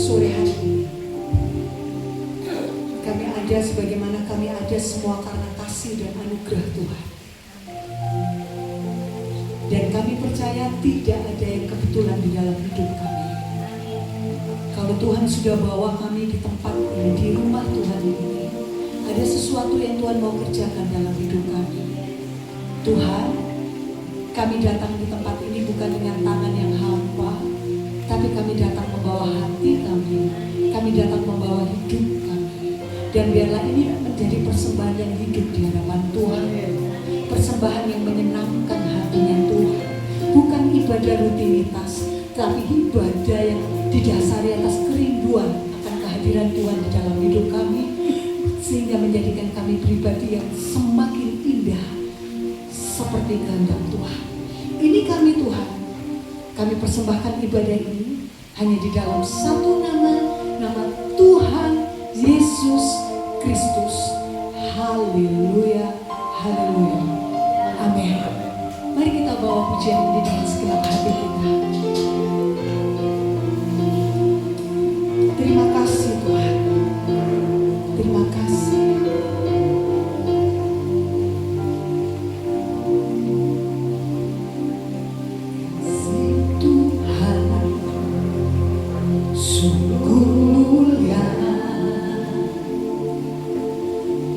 sore hari ini. Kami ada sebagaimana kami ada semua karena kasih dan anugerah Tuhan. Dan kami percaya tidak ada yang kebetulan di dalam hidup kami. Kalau Tuhan sudah bawa kami di tempat ini, di rumah Tuhan ini, ada sesuatu yang Tuhan mau kerjakan dalam hidup kami. Tuhan, kami datang di tempat ini bukan dengan tangan yang hampa, tapi kami datang membawa hati kami. Kami datang membawa hidup kami. Dan biarlah ini menjadi persembahan yang hidup di hadapan Tuhan. Persembahan yang menyenangkan hatinya Tuhan. Bukan ibadah rutinitas, tapi ibadah yang didasari atas kerinduan akan kehadiran Tuhan di dalam hidup kami, sehingga menjadikan kami pribadi yang semakin indah seperti kehendak Tuhan. Ini kami Tuhan. Kami persembahkan ibadah ini hanya di dalam satu nama, nama Tuhan Yesus Kristus. Haleluya, haleluya, amin. Mari kita bawa pujian ini dengan segenap hati kita. Terima kasih Tuhan. Terima kasih.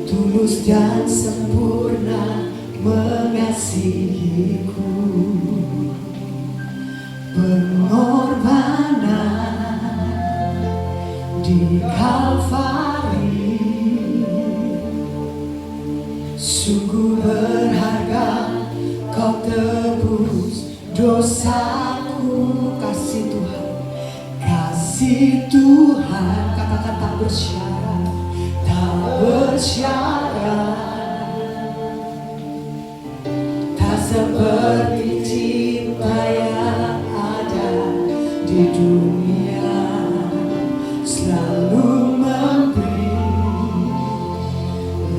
Tulus dan sempurna mengasihiku, pengorbanan di Kalvari sungguh berharga. Kau tebus dosaku. Kasih Tuhan, kasih Tuhan, katakan tak bersyarat, tak bersyarat, tak seperti cinta yang ada di dunia, selalu memberi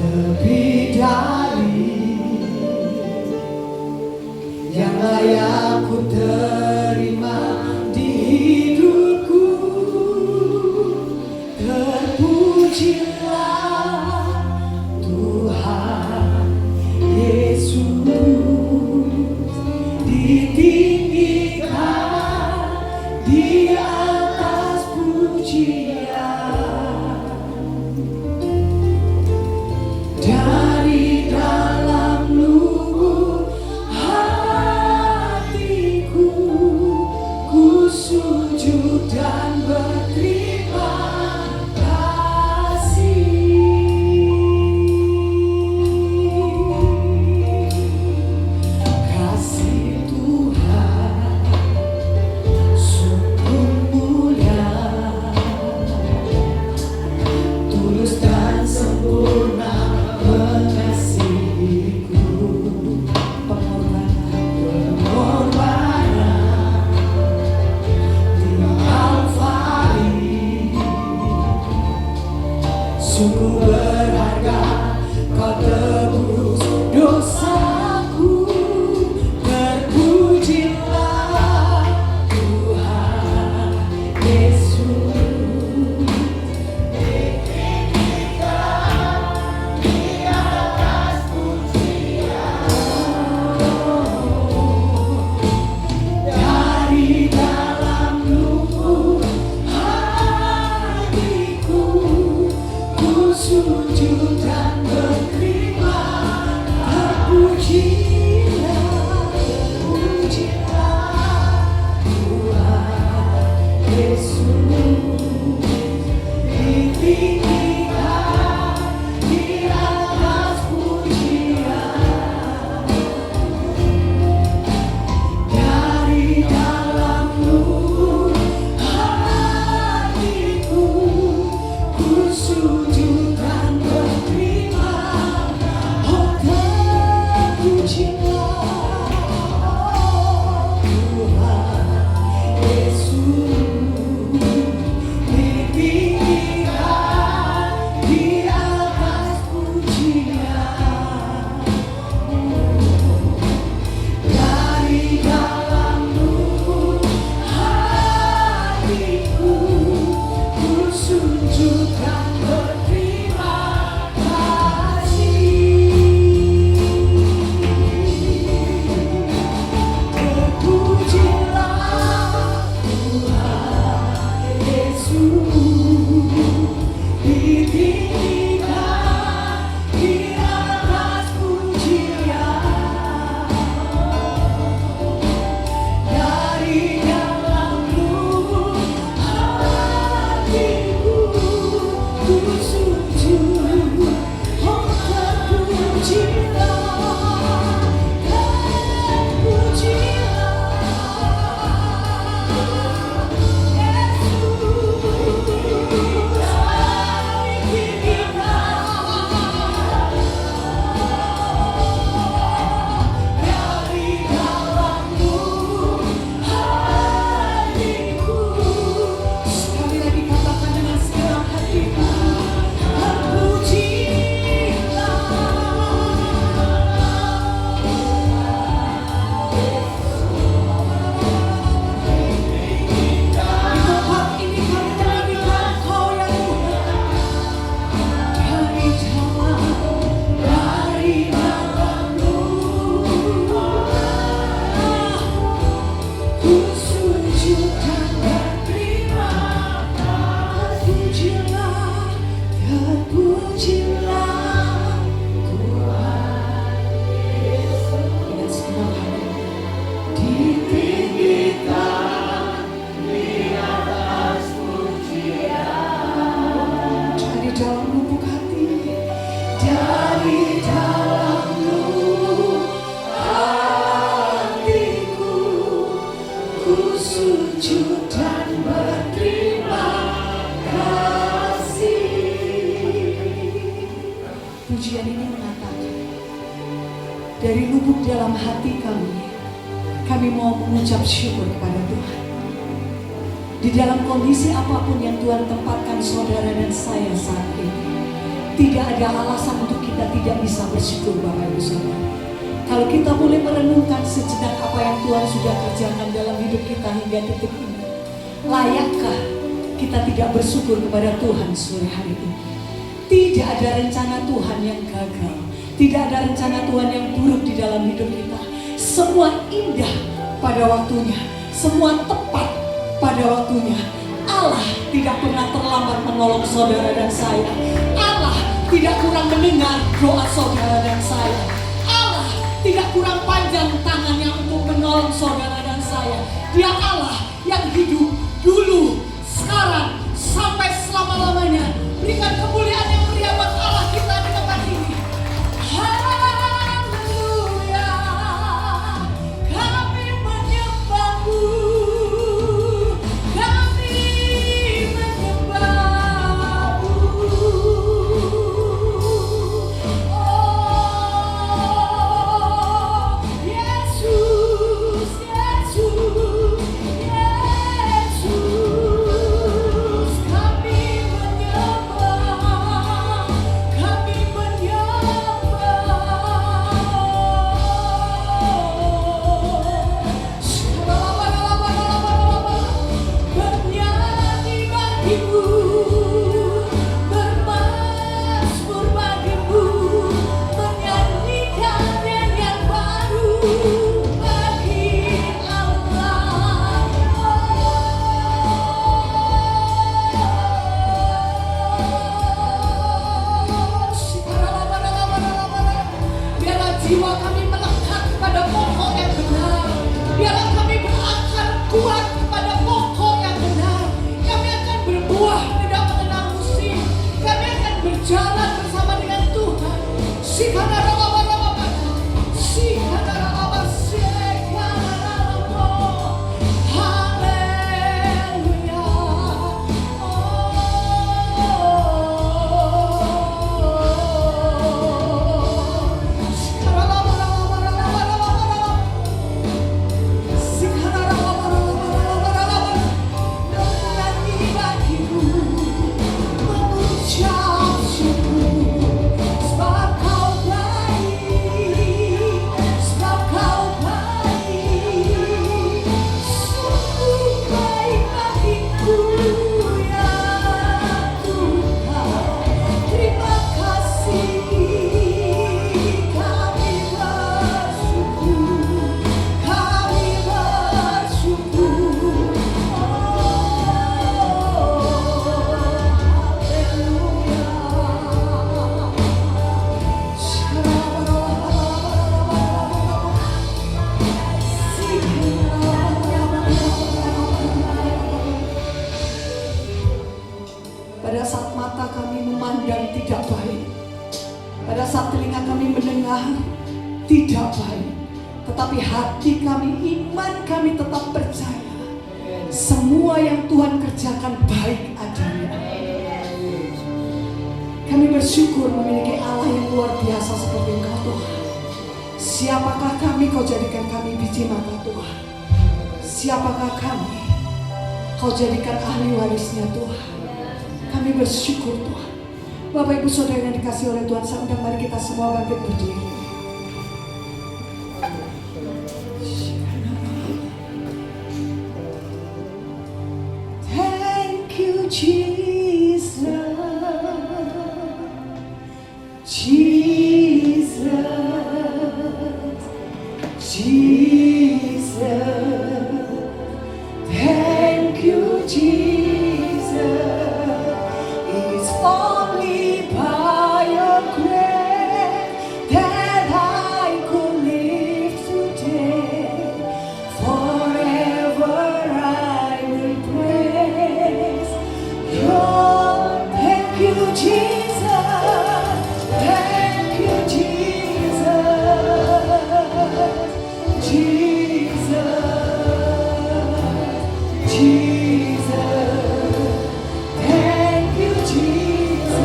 lebih dari yang layak ku terima di hidupku. Terpujilah Tuhan Yesus, ditinggikan di atas pujian. Dari dalam lubuk hatiku, ku sujud dan berterima kasih. Kasih Tuhan sungguh mulia, tulus dan sempurna mengasihiku, pengorbanan di Kalvari sungguh berharga. Kau tebus dosaku. Terpujilah Tuhan Yesus, dari dalam lubuk hatiku, ku sujud dan berterima. Terpujilah, terpujilah Tuhan Yesus, ditinggikan di atas pujian. Dari dalam lubuk hatiku, ku sujud dan berterima. Oh, terpujilah Tuhan Yesus, Pujian ini mengatakan, dari lubuk dalam hati kami mau mengucap syukur kepada Tuhan. Di dalam kondisi apapun yang Tuhan tempatkan saudara dan saya saat ini, tidak ada alasan untuk kita tidak bisa bersyukur Bapak Ibu Saudara. Kalau kita boleh merenungkan sejenak apa yang Tuhan sudah kerjakan dalam hidup kita hingga detik ini, layakkah kita tidak bersyukur kepada Tuhan sore hari ini? Tidak ada rencana Tuhan yang gagal. Tidak ada rencana Tuhan yang buruk di dalam hidup kita. Semua indah pada waktunya. Semua tepat pada waktunya. Allah tidak pernah terlambat menolong saudara dan saya. Allah tidak kurang mendengar doa saudara dan saya. Allah tidak kurang panjang tangannya untuk menolong saudara dan saya. Dia Allah yang hidup dulu, sekarang, sampai selama-lamanya. Berikan kemuliaan yang meriah buat Allah kita di tempat ini. Haleluya, kami menyembah-Mu, kami menyembah-Mu. Oh, Yesus, Yesus, Yesus, kami jiwa kami melekat pada pokok yang benar. Biarlah kami berakar kuat pada pokok yang benar. Kami akan berbuah Pada saat mata kami memandang tidak baik, pada saat telinga kami mendengar tidak baik, tetapi hati kami, iman kami tetap percaya semua yang Tuhan kerjakan baik adanya. Kami bersyukur memiliki Allah yang luar biasa seperti Engkau Tuhan. Siapakah kami, Kau jadikan kami biji mata Tuhan. Siapakah kami, Kau jadikan ahli warisnya Tuhan. Kami bersyukur Tuhan. Bapak Ibu Saudara yang dikasih oleh Tuhan, saya undang mari kita semua bangkit berdiri. Thank you Jesus, Jesus, Jesus. Thank you Jesus. It's only by your grace that I could live today. Forever I will praise your. Thank you Jesus. Thank you Jesus. Jesus. Jesus. Thank you Jesus.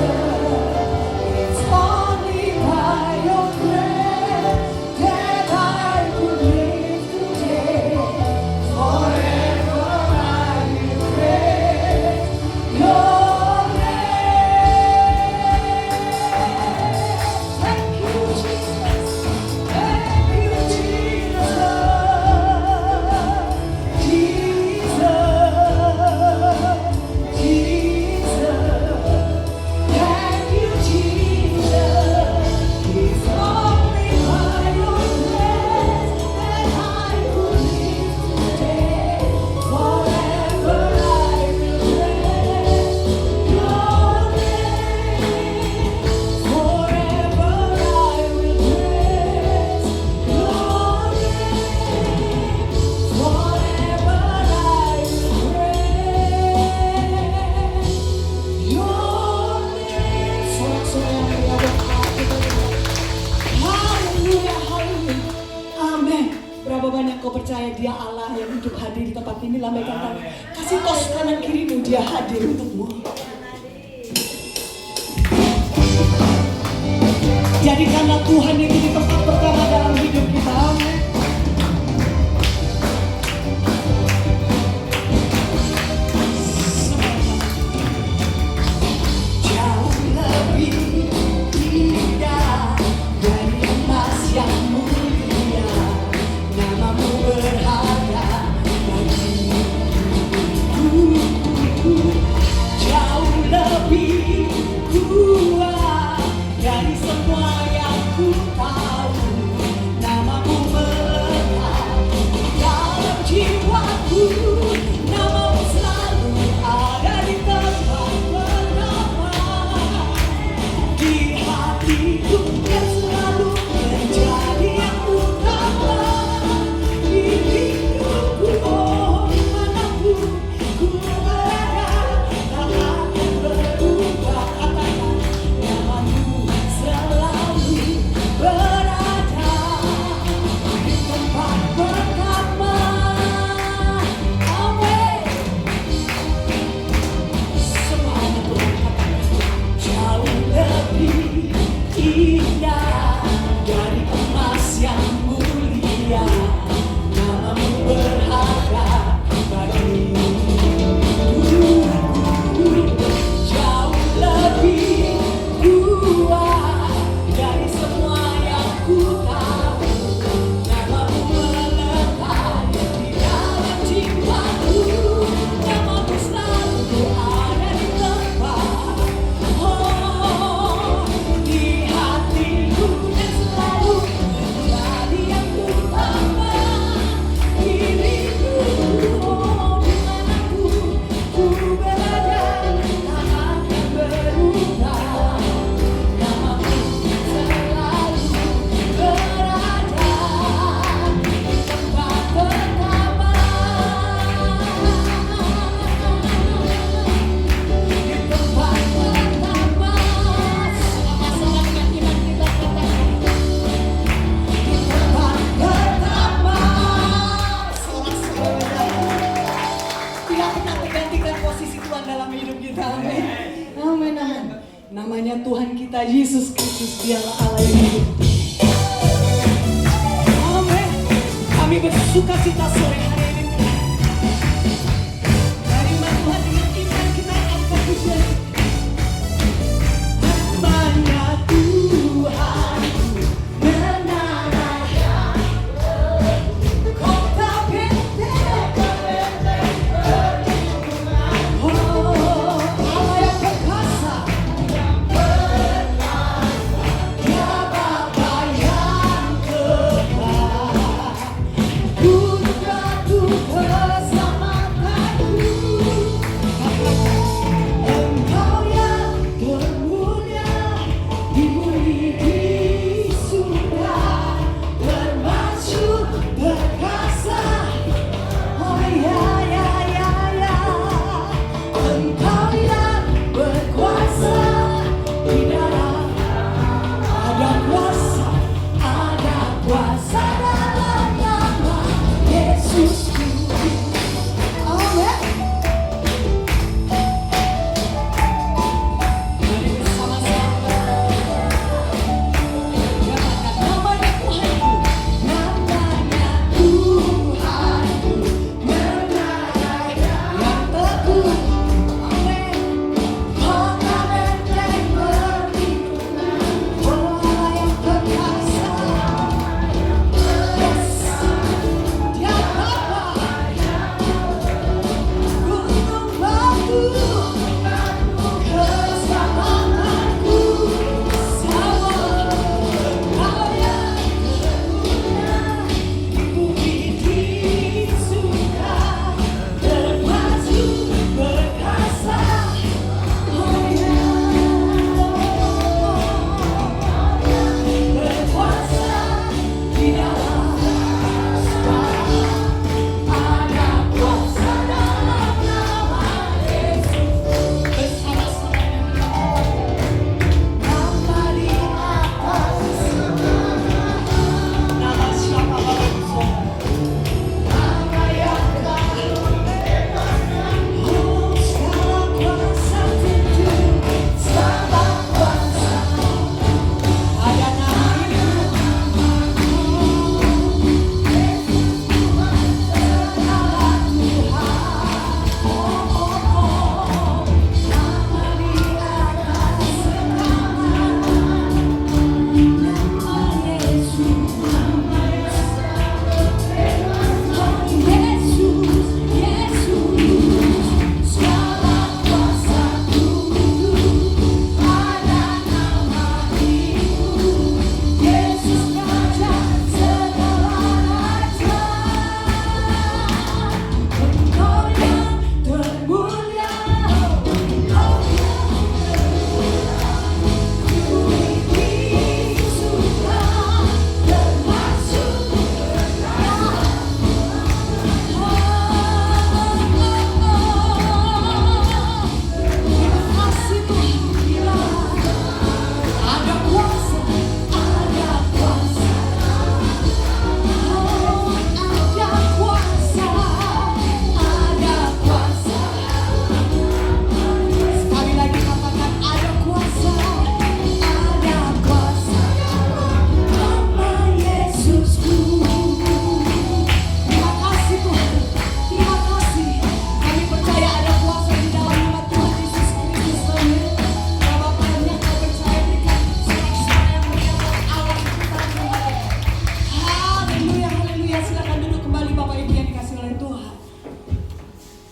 It's only by your grace that I could live today. Forever I will praise your name. Thank you Jesus. Thank you Jesus. Jesus. Jesus. Thank you Jesus. It's only by your grace that I could live today. Forever I will praise your name. Forever I will praise your name. Forever I will praise your name. Sorak-sorai yang ada hati kita. Haleluya, haleluya. Amin. Berapa banyak kau percaya Dia Allah yang hidup hadir di tempat ini? Lambaikan tangan. Kasih tos kanan kirimu, Dia hadir untukmu. Jadikanlah Tuhan yang jadi tempat pertama dalam hidup kita. Amin. Jauh lebih indah dari emas yang mulia, namamu berharga bagiku. Jauh lebih kuat dari semua yang ku tahu. kita. Amin. Amin, amin. Namanya Tuhan kita Yesus Kristus, Dialah Allah yang hidup. Amin. Kami bersuka cita sore hari ini. Terima Tuhan dengan iman kita angkat pujian. Namanya Tuhan menanahkan kota benteng. Oh, Allah yang perkasa. Dia Bapa yang kekal. Gunung batu keselamatanku. Engkau yang termulia di bumi di surga, termasyhur perkasa. Oh ya ya ya ya, Engkau yang berkuasa di dalam, ada kuasa dalam nama Yesusku. Amin. Mari bersama-sama katakan namanya Tuhanku, namanya Tuhanku, menanahkan yang teguh. Amin. Kota benteng perlindungan, Allah yang perkasa. Yes. Dia Bapa, gunung batu keselamatanku. Sama Engkau yang termulia di bumi di surga, termasyhur perkasa. Oh ya, berkuasa di dalam, ada kuasa dalam nama Yesus. Bersama-sama nama di atas nama siapa Bapak Saudara? Nama yang kekal. Oh, segala kuasa tunduk, segala kuasa ada nama-Nya.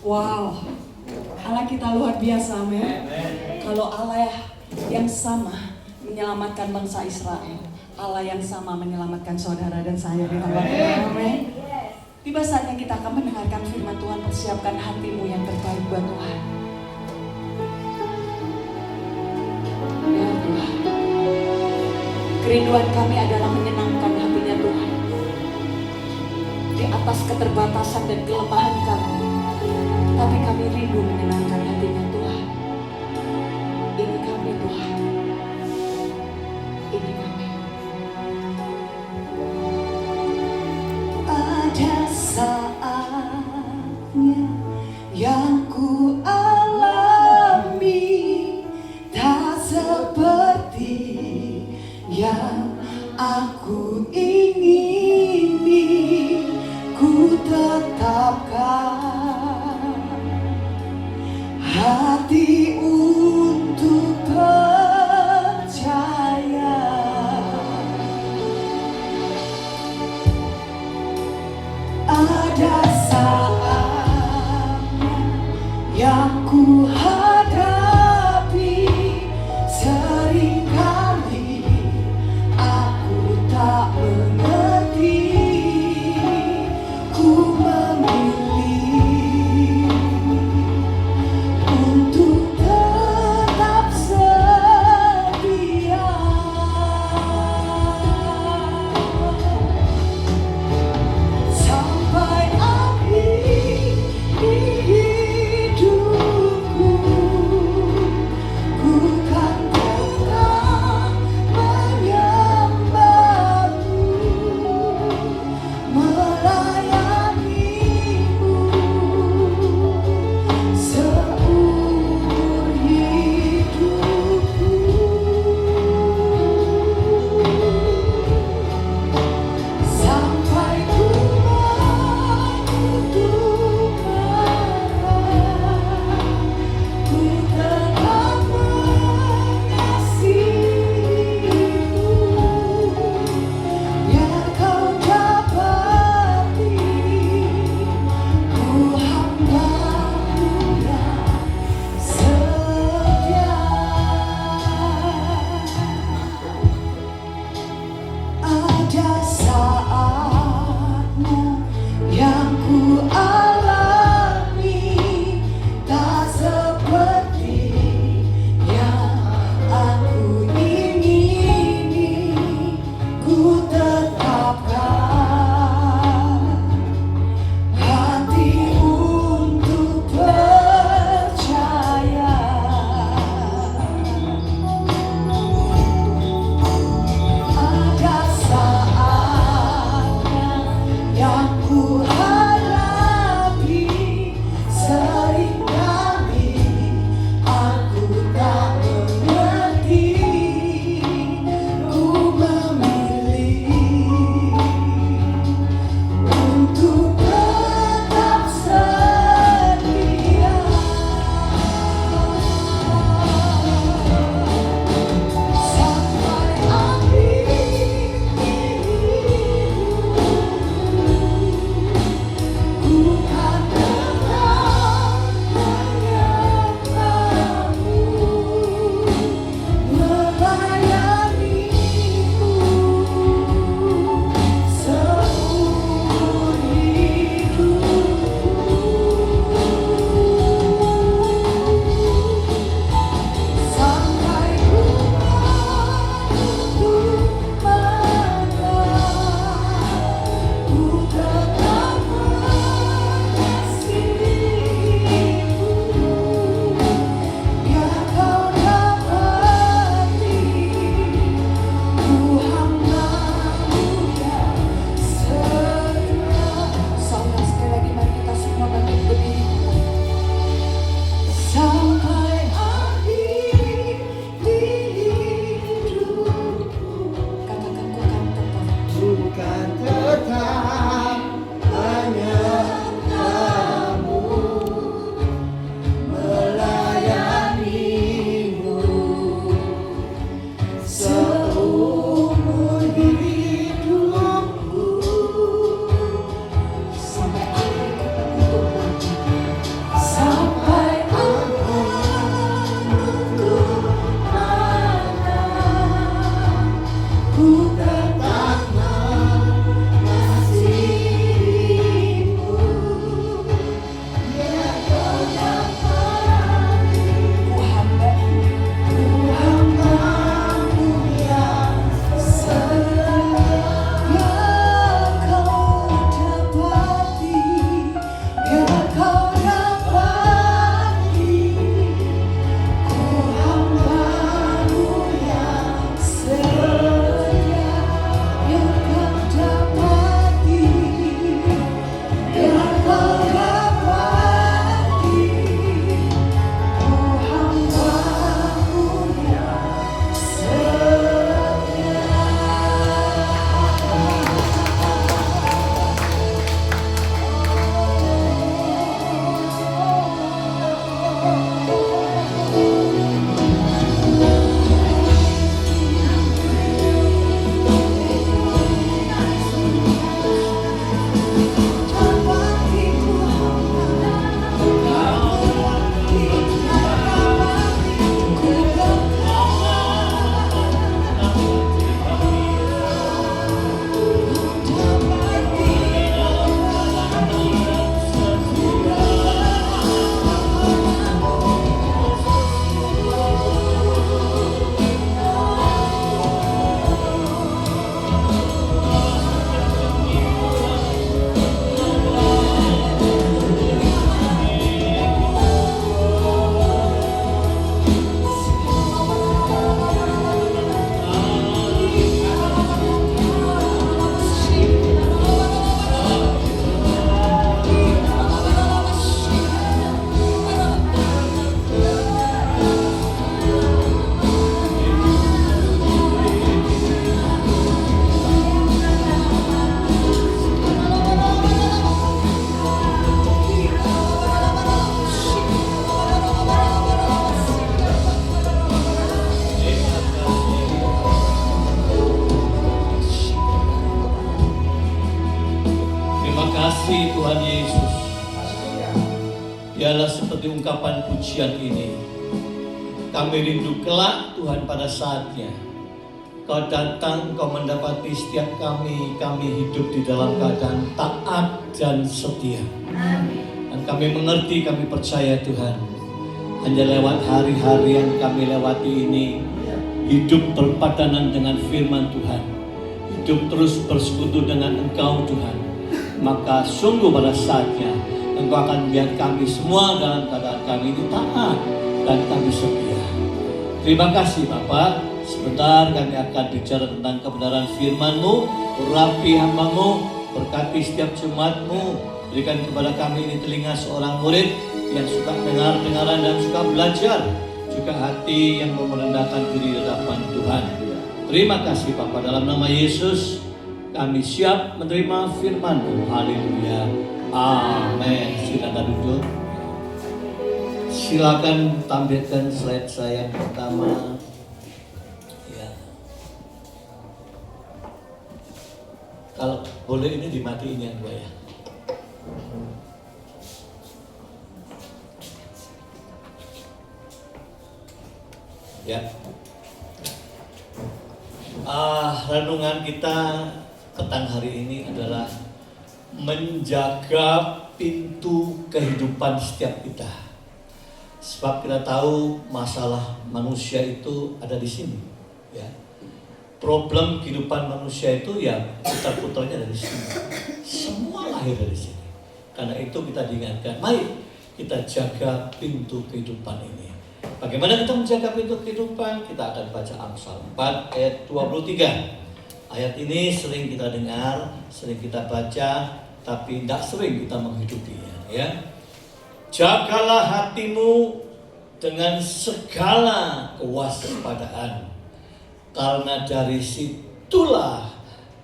Wow, Allah kita luar biasa, amin. Kalau Allah yang sama menyelamatkan bangsa Israel, Allah yang sama menyelamatkan saudara dan saya di tempat ini, amin. Tiba saatnya kita akan mendengarkan firman Tuhan. Persiapkan hatimu yang terbaik buat Tuhan. Ya Tuhan, kerinduan kami adalah menyenangkan hatinya Tuhan. Di atas keterbatasan dan kelemahan kami, tapi kami rindu menyenangkan hatinya Tuhan. Ini kami Tuhan, ini kami. Ada saatnya yang ku alami hadapi seringkali aku tak mengerti, ku memilih untuk tetap setia sampai akhir hidupku. kasih Tuhan Yesus. Biarlah seperti ungkapan pujian ini, kami rindu kelak Tuhan pada saatnya Kau datang, Kau mendapati setiap kami hidup di dalam keadaan taat dan setia. Dan kami mengerti, kami percaya Tuhan, hanya lewat hari-hari yang kami lewati ini, hidup berpadanan dengan firman Tuhan, hidup terus bersekutu dengan Engkau Tuhan, maka sungguh pada saatnya Engkau akan melihat kami semua dalam keadaan kami ini taat dan kami setia. Terima kasih Bapak. Sebentar kami akan bicara tentang kebenaran firman-Mu. Urapi hamba-Mu, berkati setiap jemaat-Mu. Berikan kepada kami ini telinga seorang murid yang suka dengar-dengaran dan suka belajar, juga hati yang merendahkan diri di hadapan Tuhan. Terima kasih Bapa, dalam nama Yesus kami siap menerima firman-Mu. Haleluya. Amin. Silakan duduk. Silakan tampilkan slide saya pertama. Kalau boleh ini dimatiin yang dua ya. Ya. Renungan kita petang hari ini adalah menjaga pintu kehidupan setiap kita. Sebab kita tahu masalah manusia itu ada di sini, ya. Problem kehidupan manusia itu ya putar-putarnya dari sini. Semua lahir dari sini. Karena itu kita diingatkan, mari kita jaga pintu kehidupan ini. Bagaimana kita menjaga pintu kehidupan? Kita akan baca Amsal 4 ayat 23. Ayat ini sering kita dengar, sering kita baca, tapi tidak sering kita menghidupinya, ya. Jagalah hatimu dengan segala kewaspadaan, karena dari situlah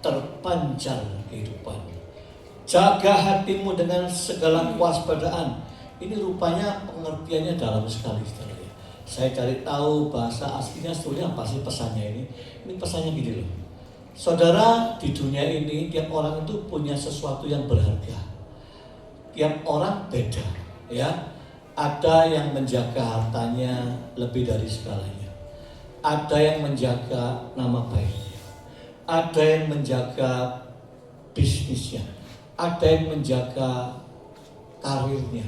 terpancar kehidupan. Jaga hatimu dengan segala kewaspadaan. Ini rupanya pengertiannya dalam sekali, saudara. Saya cari tahu bahasa aslinya sebetulnya apa sih pesannya ini. Ini pesannya gini loh. Saudara, di dunia ini tiap orang itu punya sesuatu yang berharga. Tiap orang beda, ya. Ada yang menjaga hartanya lebih dari segalanya. Ada yang menjaga nama baiknya, ada yang menjaga bisnisnya, ada yang menjaga karirnya,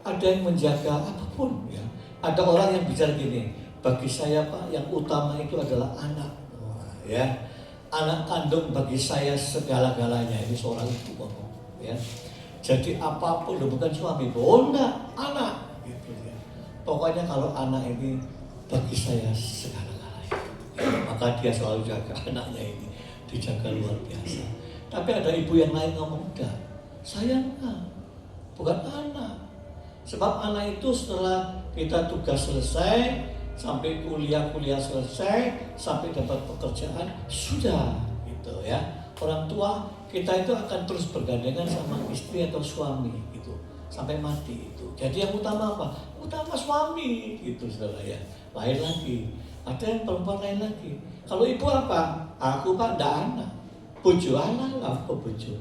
ada yang menjaga apapun, ya. Ada orang yang bicara gini, bagi saya Pak, yang utama itu adalah anak, ya. Anak kandung bagi saya segala-galanya. Ini seorang ibu ngomong, ya. Jadi apapun, bukan suami, enggak, anak, gitu ya. Pokoknya kalau anak ini bagi saya segala-galanya, maka dia selalu jaga anaknya ini, dijaga luar biasa. Tapi ada ibu yang lain ngomong, enggak, saya enggak, bukan anak. Sebab anak itu setelah kita tugas selesai, sampai kuliah selesai, sampai dapat pekerjaan, sudah, gitu ya. Orang tua kita itu akan terus bergandengan sama istri atau suami, gitu, sampai mati itu. Jadi yang utama apa? Utama suami, gitu saudara ya. Lain lagi, ada yang perempuan lain lagi. Kalau ibu apa? Aku Pak, ndak anak. Bojo anak lah, apa bojo?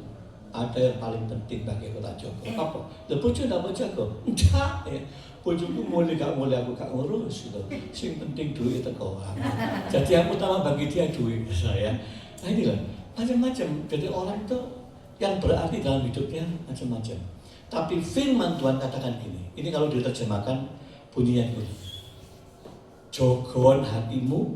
Ada yang paling penting bagi aku tak jaga. Apa? Lah bojo ndak mau jaga? Enggak ya. Bojoku mulai aku gak ngurus gitu. Sing penting duit teko. Jadi yang utama bagi dia duit saya. Nah inilah macam-macam. Jadi orang itu yang berarti dalam hidupnya macam-macam. Tapi firman Tuhan katakan gini. Ini kalau diterjemahkan bunyinya gini. Jogon hatimu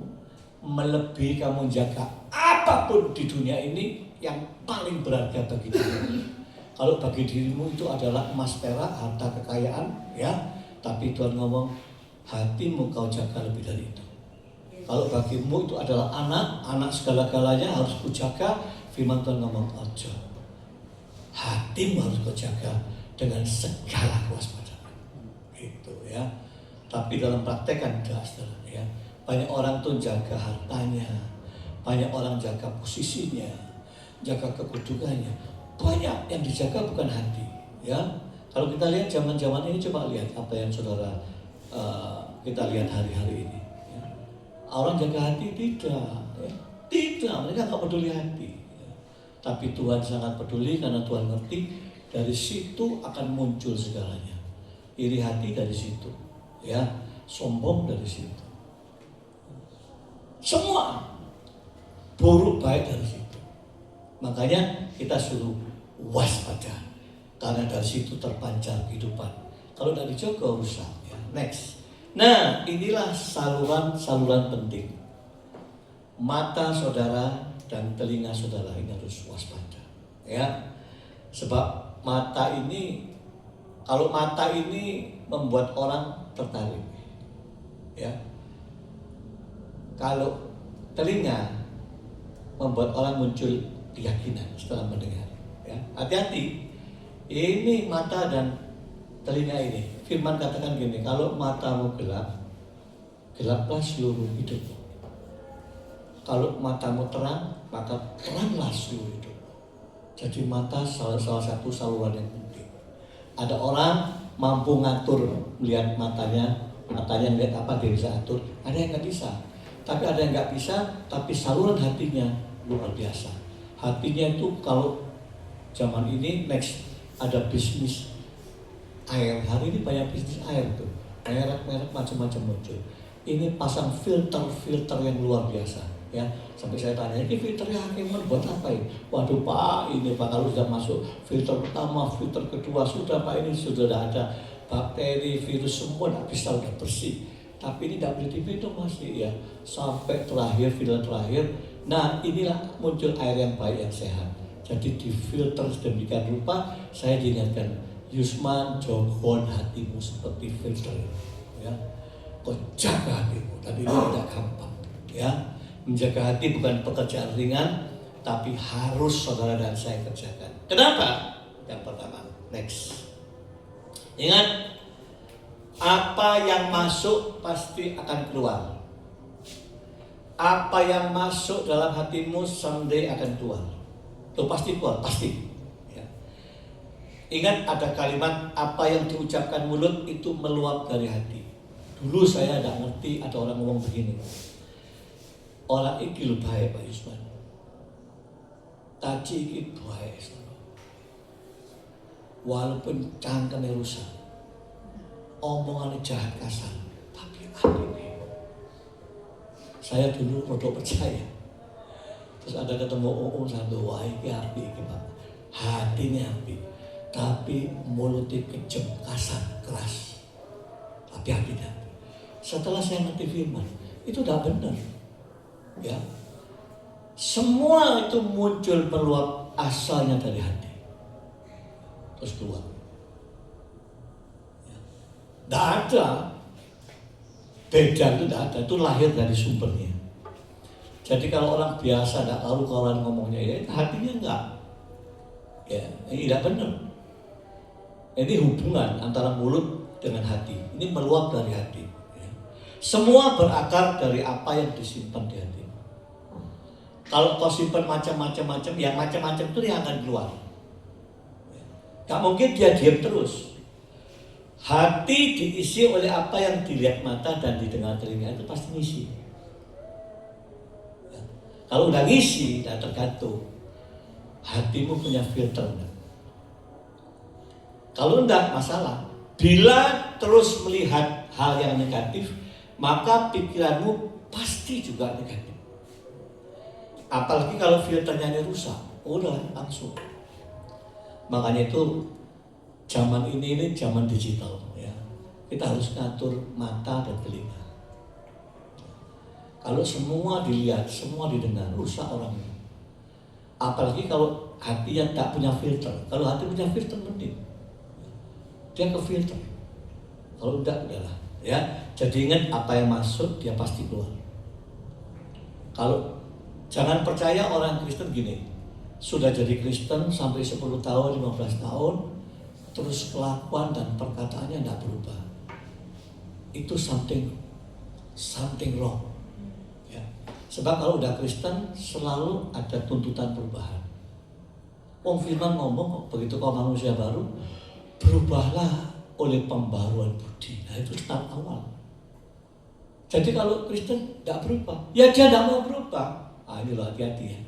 melebihi kamu jaga apapun di dunia ini yang paling berharga bagi dirimu. Kalau bagi dirimu itu adalah emas perak, harta kekayaan, ya. Tapi Tuhan ngomong, hatimu kau jaga lebih dari itu. Kalau bagimu itu adalah anak segala-galanya harus kujaga. Firman Tuhan ngomong, ojo. Hatimu harus kau jaga dengan segala kewaspadaan. Gitu ya. Tapi dalam praktek kan enggak, saudara, ya. Banyak orang tuh jaga hartanya, banyak orang jaga posisinya, jaga kedudukannya. Banyak yang dijaga bukan hati, ya. Kalau kita lihat zaman-zaman ini, coba lihat apa yang saudara kita lihat hari-hari ini. Ya. Orang jaga hati tidak, ya. Tidak, mereka nggak peduli hati. Ya. Tapi Tuhan sangat peduli karena Tuhan ngerti Dari situ akan muncul segalanya. Iri hati dari situ, ya, sombong dari situ. Semua buruk baik dari situ. Makanya kita suruh waspada, karena dari situ terpancar kehidupan. Kalau dari dijaga rusak. Ya. Next. Nah, inilah saluran penting. Mata saudara dan telinga saudara ini harus waspada. Ya, sebab mata ini, kalau mata ini membuat orang tertarik, ya. Kalau telinga membuat orang muncul keyakinan setelah mendengar. Ya, hati-hati. Ini mata dan telinga ini. Firman katakan gini, kalau matamu gelap, gelaplah seluruh hidupmu. Kalau matamu terang, maka teranglah seluruh hidup. Jadi mata salah satu saluran yang penting. Ada orang mampu ngatur melihat matanya melihat apa dia bisa atur. Ada yang nggak bisa. Tapi ada yang nggak bisa, tapi saluran hatinya luar biasa. Hatinya itu kalau zaman ini next ada bisnis air. Hari ini banyak bisnis air tuh. Merek-merek macam-macam muncul. Ini pasang filter yang luar biasa. Ya, sampai saya tanya, ini filternya Hakiman buat apa ini? Waduh Pak, ini Pak, kalau sudah masuk filter pertama, filter kedua, sudah Pak, ini sudah ada bakteri, virus, semua tidak bisa, sudah bersih. Tapi ini tidak boleh diminum masih ya, sampai terakhir, filter terakhir. Nah, inilah muncul air yang baik, yang sehat. Jadi difilter sedemikian rupa. Saya diingatkan, Yusman, jogon hatimu seperti filter, ya. Kau jaga hatimu, tapi ini tidak gampang, ya. Menjaga hati bukan pekerjaan ringan, tapi harus saudara dan saya kerjakan. Kenapa? Yang pertama, next. Ingat, apa yang masuk pasti akan keluar. Apa yang masuk dalam hatimu someday akan keluar. Itu pasti keluar, pasti. Ya. Ingat ada kalimat, apa yang diucapkan mulut itu meluap dari hati. Dulu saya tidak ngerti, ada orang ngomong begini. Orang iki lu baik Pak Yusman. Taji iki baik. Walaupun cangkemnya rusak, omongannya jahat kasar, tapi api. Saya dulu rodok percaya. Terus ada ketemu satu, wah iki api iki Pak. Hatinya api, tapi mulutnya kejam, kasar, keras. Tapi hatinya api. Setelah saya ngerti firman, itu udah benar. Ya, semua itu muncul meluap asalnya dari hati, terus keluar. Ya. Tidak ada beda, itu tidak ada, itu lahir dari sumbernya. Jadi kalau orang biasa tidak tahu kalau orang ngomongnya ya hatinya enggak, ya ini tidak benar. Ini hubungan antara mulut dengan hati, ini meluap dari hati. Ya. Semua berakar dari apa yang disimpan di hati. Kalau kau simpan macam-macam, yang macam-macam itu yang akan keluar. Gak mungkin dia diam terus. Hati diisi oleh apa yang dilihat mata dan didengar telinga, itu pasti ngisi. Ya. Kalau udah ngisi, udah tergantung. Hatimu punya filter enggak? Kalau enggak, masalah. Bila terus melihat hal yang negatif, maka pikiranmu pasti juga negatif. Apalagi kalau filternya ini rusak, udah langsung. Makanya itu zaman ini zaman digital, ya. Kita harus ngatur mata dan telinga. Kalau semua dilihat, semua didengar, rusak orang ini. Apalagi kalau hati yang tak punya filter. Kalau hati punya filter penting, dia ke filter. Kalau enggak, udahlah. Ya, jadi ingat apa yang masuk dia pasti keluar. Kalau jangan percaya orang Kristen gini, sudah jadi Kristen sampai 10 tahun, 15 tahun, terus kelakuan dan perkataannya tidak berubah. Itu something wrong. Ya. Sebab kalau udah Kristen selalu ada tuntutan perubahan. Wong firman ngomong, begitu kau manusia baru, berubahlah oleh pembaruan budi. Nah itu tahap awal. Jadi kalau Kristen tidak berubah, ya dia tidak mau berubah. Ah, ini loh, hati-hati ya.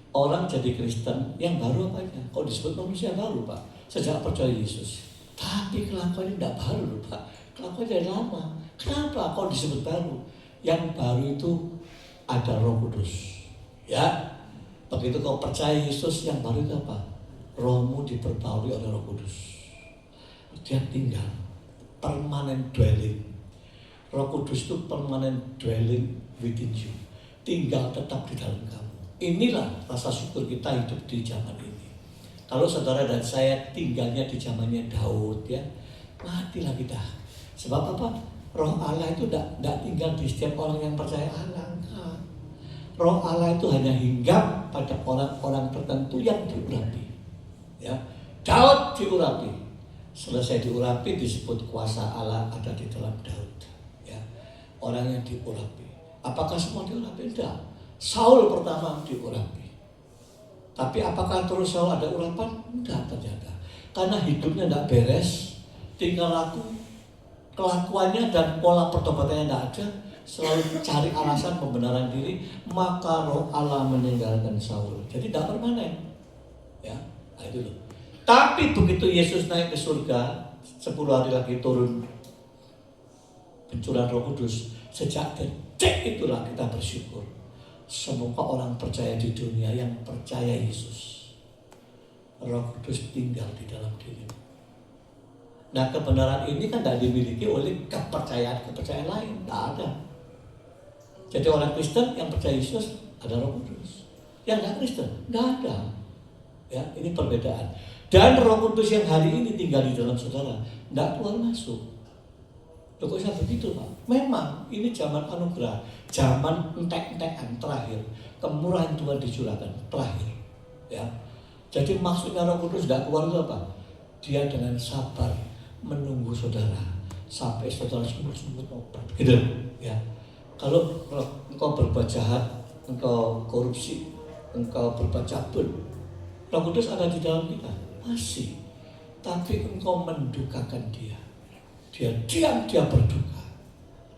Orang jadi Kristen yang baru apa aja? Kok disebut manusia baru Pak? sejak percaya Yesus. Tapi kelakuannya tidak baru loh Pak. Kelakuannya dari lama. Kenapa kok disebut baru? Yang baru itu ada Roh Kudus. Ya, begitu kau percaya Yesus, yang baru itu apa? Rohmu diperbarui oleh Roh Kudus. Dia tinggal, permanent dwelling. Roh Kudus itu permanent dwelling within you. Tinggal tetap di dalam kamu. Inilah rasa syukur kita hidup di zaman ini. Kalau saudara dan saya tinggalnya di zamannya Daud, ya, matilah kita. Sebab apa? Roh Allah itu tidak tinggal di setiap orang yang percaya Allah. Enggak. Roh Allah itu hanya hinggap pada orang-orang tertentu yang diurapi. Ya, Daud diurapi. Selesai diurapi disebut kuasa Allah ada di dalam Daud. Ya, orang yang diurapi. Apakah semua diurapi? Tidak. Saul pertama diurapi. Tapi apakah terus Saul ada urapan? Tidak ternyata. Karena hidupnya tidak beres, tinggal laku, kelakuannya dan pola pertobatannya tidak ada, selalu cari alasan pembenaran diri, maka Roh Allah meninggalkan Saul. Jadi tidak permanen. Ya, itu loh. Tapi begitu Yesus naik ke surga, 10 hari lagi turun pencurahan Roh Kudus. Sejak detik itulah kita bersyukur. Semoga orang percaya di dunia yang percaya Yesus, Roh Kudus tinggal di dalam dirimu. Nah, kebenaran ini kan tidak dimiliki oleh kepercayaan lain, tidak ada. Jadi orang Kristen yang percaya Yesus ada Roh Kudus, yang tidak Kristen tidak ada. Ya, ini perbedaan. Dan Roh Kudus yang hari ini tinggal di dalam saudara tidak keluar masuk. Loh, kok bisa begitu Pak? Memang ini zaman anugerah, zaman entek-entekan terakhir, kemurahan Tuhan dicurahkan terakhir. Ya, jadi maksudnya Roh Kudus tidak keluar itu apa? Dia dengan sabar menunggu saudara sampai saudara sembuh tobat. Gitu, ya. Kalau engkau berbuat jahat, engkau korupsi, engkau berbuat cabul, Roh Kudus ada di dalam kita masih. Tapi engkau mendukakan dia. Dia diam, dia berduka.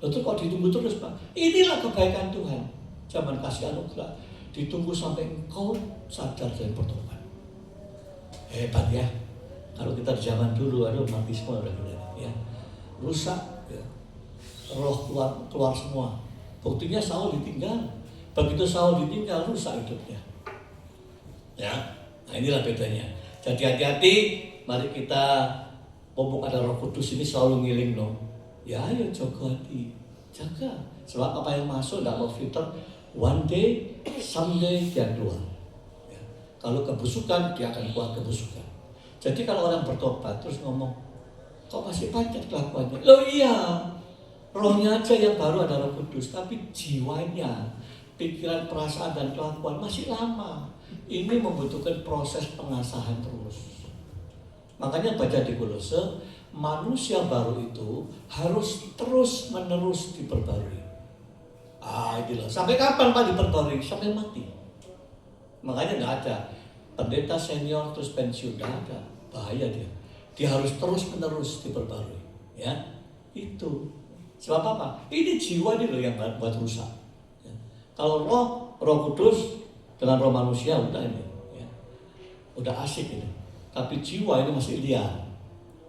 Lalu kok ditunggu terus Pak? Inilah kebaikan Tuhan. Zaman kasih anugerah. Ditunggu sampai engkau sadar dan bertobat. Hebat ya. Kalau kita di zaman dulu, aduh mati semua udah ya. Rusak ya. Roh keluar semua. Buktinya Saul ditinggal. Begitu Saul ditinggal, rusak hidupnya. Ya. Nah, inilah bedanya. Jadi hati-hati, mari kita ngomong ada Roh Kudus ini selalu ngiling dong. Ya ayo jaga hati, jaga. Sebab apa yang masuk tidak mau filter, one day, someday dia keluar. Ya. Kalau kebusukan, dia akan keluar kebusukan. Jadi kalau orang bertobat terus ngomong, kok masih pacat kelakuannya? Loh iya, rohnya aja yang baru ada Roh Kudus, tapi jiwanya, pikiran, perasaan dan kelakuan masih lama. Ini membutuhkan proses pengasahan terus. Makanya baca di Kolose, manusia baru itu harus terus menerus diperbarui. Itulah. Sampai kapan Pak diperbarui? Sampai mati. Makanya nggak ada pendeta senior terus pensiun, nggak ada. Bahaya dia. Dia harus terus menerus diperbarui. Ya, itu. Sebab apa? Ini jiwa ini loh yang buat rusak. Ya. Kalau Roh Kudus dengan roh manusia udah ini, ya. Udah asik ini. Tapi jiwa ini masih liar.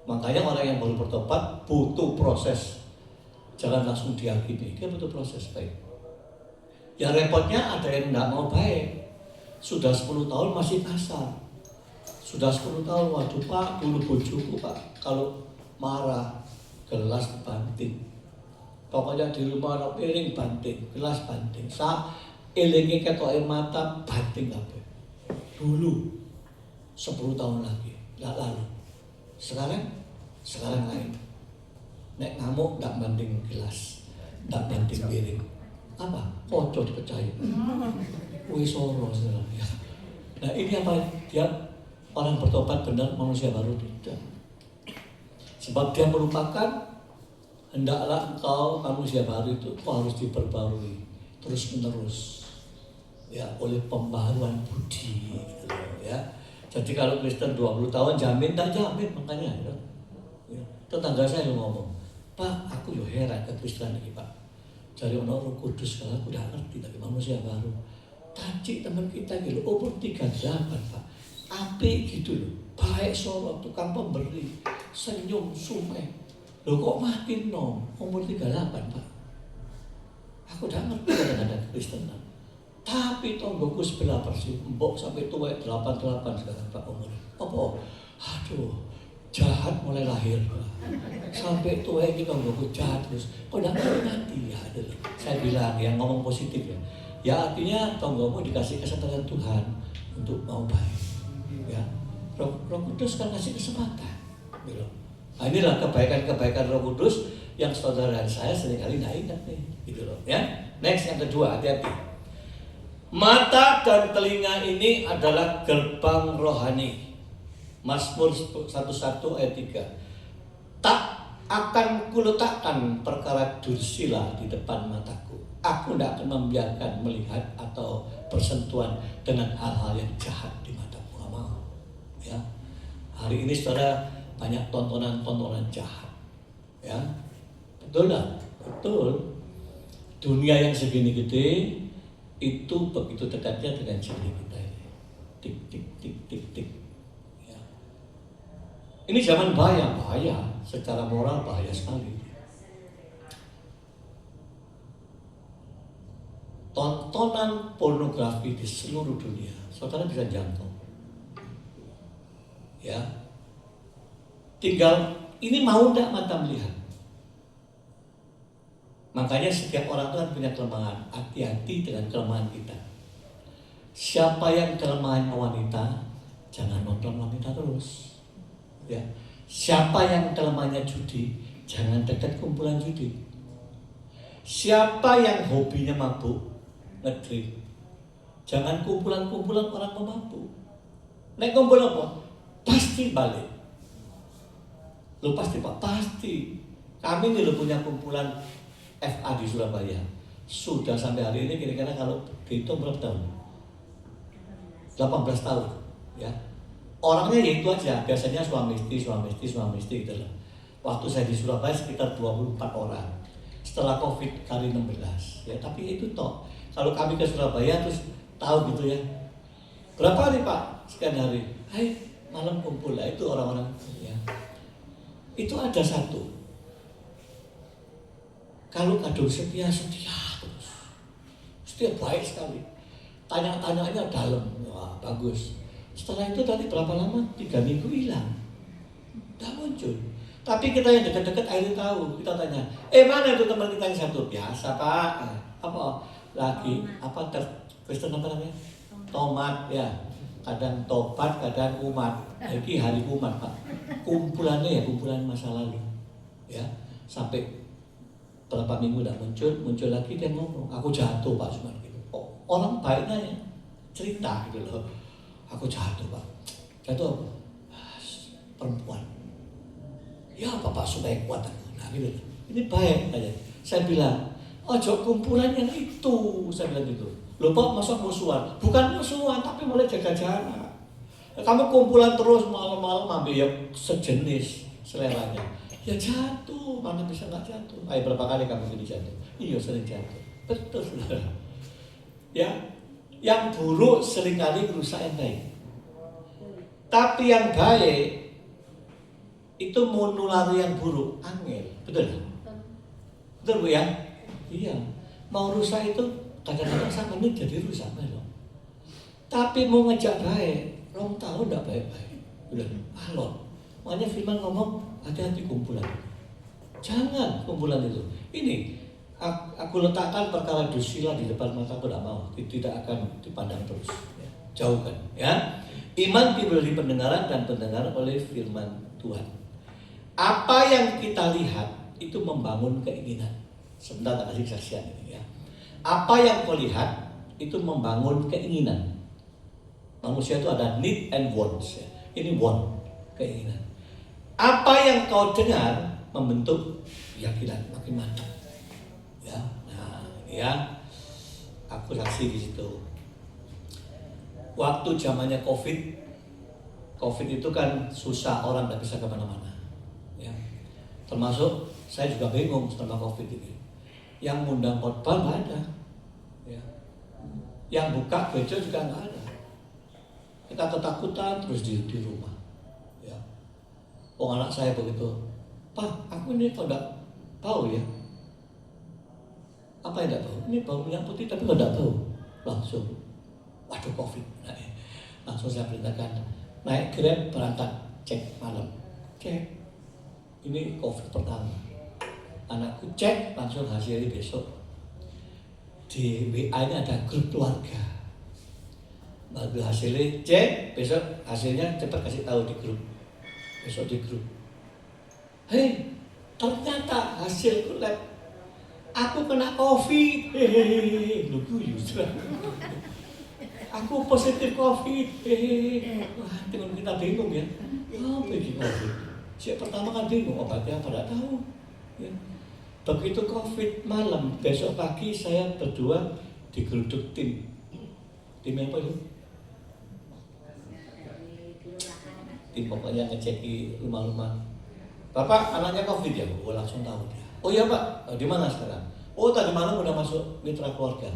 Makanya orang yang baru bertobat butuh proses. Jangan langsung diyakini. Dia butuh proses baik. Ya repotnya ada yang tidak mau baik. Sudah 10 tahun masih kasar. Sudah 10 tahun, waduh Pak, dulu bojoku Pak, kalau marah gelas banting. Pokoknya di rumah ada piring banting, gelas banting. Elingi ketok air mata banting kabeh. Dulu 10 tahun lagi, tidak lalu. Sekarang lain. Nek ngamuk tidak banting gelas, tidak banting piring. Apa? Kocok dipecahin. Wis ora ya. Nah ini apa? Dia orang bertobat benar manusia baru tidak. Sebab dia merupakan hendaklah engkau manusia baru itu kau harus diperbarui terus menerus. Ya, oleh pembaharuan budi gitu, ya. Jadi kalau Kristen 20 tahun jamin, tak jamin makanya ya. Ya. Tetangga saya ngomong, Pak, aku yo heran ke Kristen ini Pak. Jadi ono Roh Kudus kalau aku udah ngerti tapi manusia baru. Tadi teman kita gitu umur 38 Pak. apik gitu loh, baik sorot, tukang pemberi, senyum, sumeh. Loh kok mati no, umur 38 Pak. Aku udah ngerti kadang-kadang Kristenan. Tapi tonggoku sebelah persis, mbok sampai tua 88 sekarang Pak umur. Apa? Aduh, jahat mulai lahir Pak. Sampai tua ini tonggoku jahat terus. Kok udah mati ya? Saya bilang yang ngomong positif ya. Ya artinya tonggomu dikasih kesempatan Tuhan untuk mau baik. Ya, Roh Kudus kan kasih kesempatan. Gitu. Nah, inilah kebaikan-kebaikan Roh Kudus yang saudara dan saya seringkali nggak ingat nih, gitu loh. Ya, next yang kedua, hati-hati. Mata dan telinga ini adalah gerbang rohani. Mazmur 1:1 ayat 3. Tak akan kuletakkan perkara dursila di depan mataku. Aku tidak akan membiarkan melihat atau bersentuhan dengan hal-hal yang jahat di mataku. Nggak mau. Ya. Hari ini saudara banyak tontonan-tontonan jahat. Ya. Betul tak? Betul. Dunia yang segini gede itu begitu dekatnya dengan jiwa kita ini. Tik tik tik tik tik. Ya. Ini zaman bahaya, secara moral bahaya sekali. Tontonan pornografi di seluruh dunia, saudara bisa jantung. Ya. Tinggal ini mau enggak mata melihat. Makanya setiap orang Tuhan punya kelemahan. Hati-hati dengan kelemahan kita. Siapa yang kelemahan wanita, jangan nonton wanita terus. Ya. Siapa yang kelemahannya judi, jangan dekat kumpulan judi. Siapa yang hobinya mabuk, ngedrink, jangan kumpulan-kumpulan orang pemabuk. Nek kumpul apa? Pasti balik. Lo pasti Pak, pasti. Kami nih lo punya kumpulan FA di Surabaya. Sudah sampai hari ini kira-kira kalau dihitung berapa tahun? 18 tahun. Ya. Orangnya ya itu aja. Biasanya suami istri gitu lah. Waktu saya di Surabaya sekitar 24 orang. Setelah COVID kali 16. Ya, tapi itu toh. Kalau kami ke Surabaya terus tahu gitu ya. Berapa hari Pak? Sekian hari. Hai, malam kumpul lah itu orang-orang ya. Itu ada satu. Kalau kadung setia terus, setia baik sekali. Tanya-tanyanya dalam, wah bagus. Setelah itu tadi berapa lama? 3 minggu hilang, tidak muncul. Tapi kita yang dekat-dekat akhirnya tahu. Kita tanya, mana itu teman kita yang satu? Biasa Pak, apa lagi? Apa Kristen apa namanya? Tomat ya. Kadang tobat, kadang umat. Lagi hari umat Pak. Kumpulannya ya kumpulan masa lalu. Ya, sampai berapa minggu tidak muncul lagi dia ngomong, aku jatuh Pak cuma gitu. Oh, orang baiknya ya, cerita gitu loh. Aku jatuh Pak. Jatuh apa? Perempuan. Ya Bapak supaya kuat aku. Nah gitu. Ini baik aja. Saya bilang, ojo kumpulan yang itu. Saya bilang gitu. Loh Pak, masa musuhan? Bukan musuhan, tapi mulai jaga jarak. Kamu kumpulan terus malam-malam ambil ya sejenis seleranya. Ya jatuh, mana bisa nggak jatuh? Ayo berapa kali kamu jadi jatuh? Iya sering jatuh. Betul saudara. Ya, yang buruk seringkali merusak yang baik. Tapi yang baik itu mau nulari yang buruk, angel. Betul? Betul Bu ya? Iya. Mau rusak itu kadang-kadang sama ini jadi rusak loh. Tapi mau ngejak baik, orang tahu enggak baik-baik. Udah alon. Makanya firman ngomong hati-hati kumpulan. Jangan kumpulan itu. Ini aku letakkan perkara dursila di depan mata, aku tidak mau. Tidak akan dipandang terus. Ya. Jauhkan. Ya. Iman timbul dari pendengaran dan pendengaran oleh firman Tuhan. Apa yang kita lihat itu membangun keinginan. Sebentar tak kasih kesaksian ini ya. Apa yang kau lihat itu membangun keinginan. Manusia itu ada need and wants. Ya. Ini want, keinginan. Apa yang kau dengar membentuk keyakinan makin mantap. Ya, nah ini ya, aku saksi di situ. Waktu zamannya COVID itu kan susah, orang tidak bisa kemana-mana. Ya, termasuk saya juga bingung setelah COVID ini. Yang ngundang khotbah nggak ada, ya. Yang buka gereja juga nggak ada. Kita ketakutan terus di rumah. Ya. Oh anak saya begitu, Pak, aku ini kok enggak tahu ya. Apa yang enggak tahu? Ini bau minyak putih tapi kok enggak tahu. Langsung, waduh COVID. Nah, langsung saya perintahkan naik Grab berangkat cek malam. Cek, ini COVID pertama. Anakku cek langsung hasilnya besok. Di WA ini ada grup keluarga. Baru hasilnya cek, besok hasilnya cepat kasih tahu di grup. Besok di grup. Hei, ternyata hasil lab aku kena COVID. Hehehe, lu guyu. Aku positif COVID. Hehehe. Wah, dengan kita bingung ya. Apa ini COVID? Siap pertama kan bingung, obatnya apa tidak tahu. Ya. Begitu COVID malam, besok pagi saya berdua digeruduk tim. Tim apa itu? Tim pokoknya ngeceki rumah-rumah. Bapak anaknya COVID ya? Oh langsung tahu dia. Oh iya Pak, di mana sekarang? Oh tadi malam udah masuk mitra keluarga.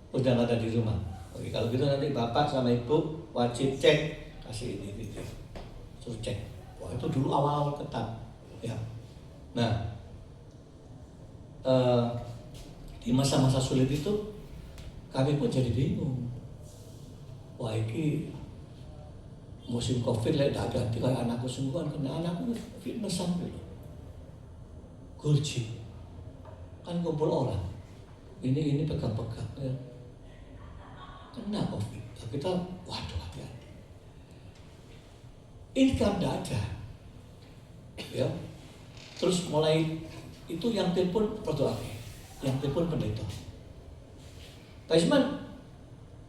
Udah ada di rumah. Oke kalau gitu nanti Bapak sama Ibu wajib cek. Kasih ini video. Terus cek. Wah itu dulu awal-awal ketat. Ya. Nah. Di masa-masa sulit itu kami pun jadi bingung. Wah ini musim COVID lek dak ganti kayak anakku sungguhan karena anakku fitnessan dulu. Gulci. Kan kumpul orang. Ini pegang-pegang ya. Kena COVID. Kita waduh hati-hati. Income tidak ada. Ya. Terus mulai itu yang telepon Proto Ake, yang telepon pendeta. Pak Isman,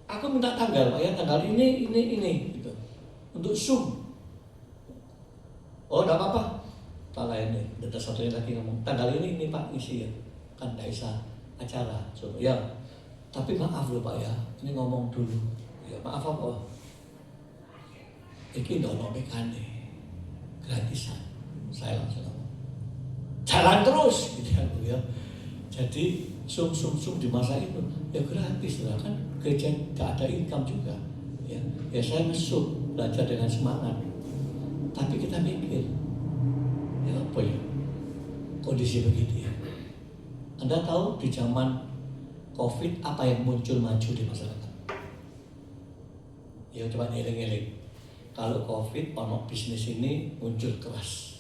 aku minta tanggal, Pak ya, tanggal ini gitu. Untuk Zoom. Oh, enggak apa-apa. Pak ini, ada satunya lagi ngomong, tanggal ini Pak isi ya. Kan enggak bisa acara. So, ya. Tapi maaf loh Pak ya, ini ngomong dulu. Ya, maaf apa? Ini enggak ono mekane. Gratisan. Saya langsung ngomong. Jalan terus gitu ya. Jadi sum di masa itu ya gratis lah kan, gereja gak ada income juga ya. Ya saya mesum belajar dengan semangat. Tapi kita mikir ya apa ya kondisi begitu ya. Anda tahu di zaman COVID apa yang muncul maju di masyarakat? Ya coba ngiling-ngiling. Kalau COVID ono bisnis ini muncul keras.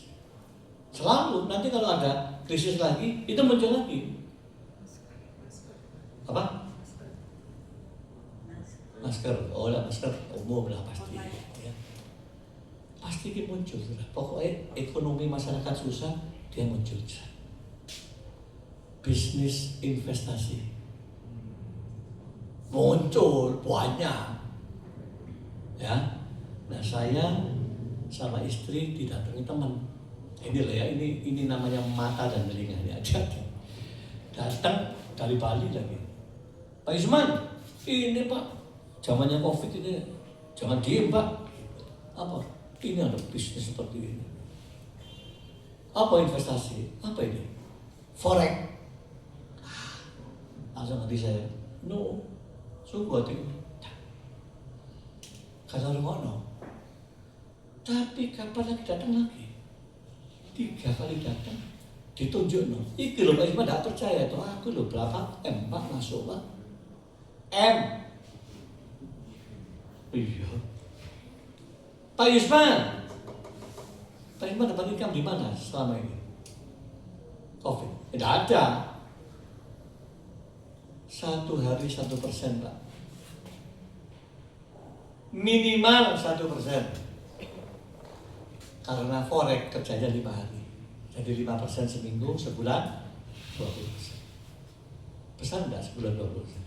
Selalu, nanti kalau ada krisis lagi, itu muncul lagi. Apa? Masker. Oh lah, masker umum lah pasti. Ya. Pasti dia muncul. Pokoknya ekonomi masyarakat susah, dia muncul. Bisnis investasi. Muncul, banyak. Ya. Nah saya sama istri didatangi teman. Ini lah ya, ini namanya mata dan telinga ya. Datang dari Bali lagi. Pak Isman, ini Pak, zamannya COVID ini, jangan diem Pak. Apa? Ini ada bisnis seperti ini. Apa investasi? Apa ini? Forex. Langsung hati saya, no, sungguh hati. Kata rumah no. Tapi kapan lagi datang lagi? 3 kali datang ditunjuk no. Iki loh Pak Isman tidak percaya tuh aku loh berapa M Pak masuk Pak M. Iya. Pak Isman dapat income di mana selama ini? COVID. Tidak ada. 1 hari 1% Pak. Minimal 1%. Karena forex kerjanya 5 hari. Jadi 5% seminggu, sebulan 20%. Besar enggak sebulan 20%?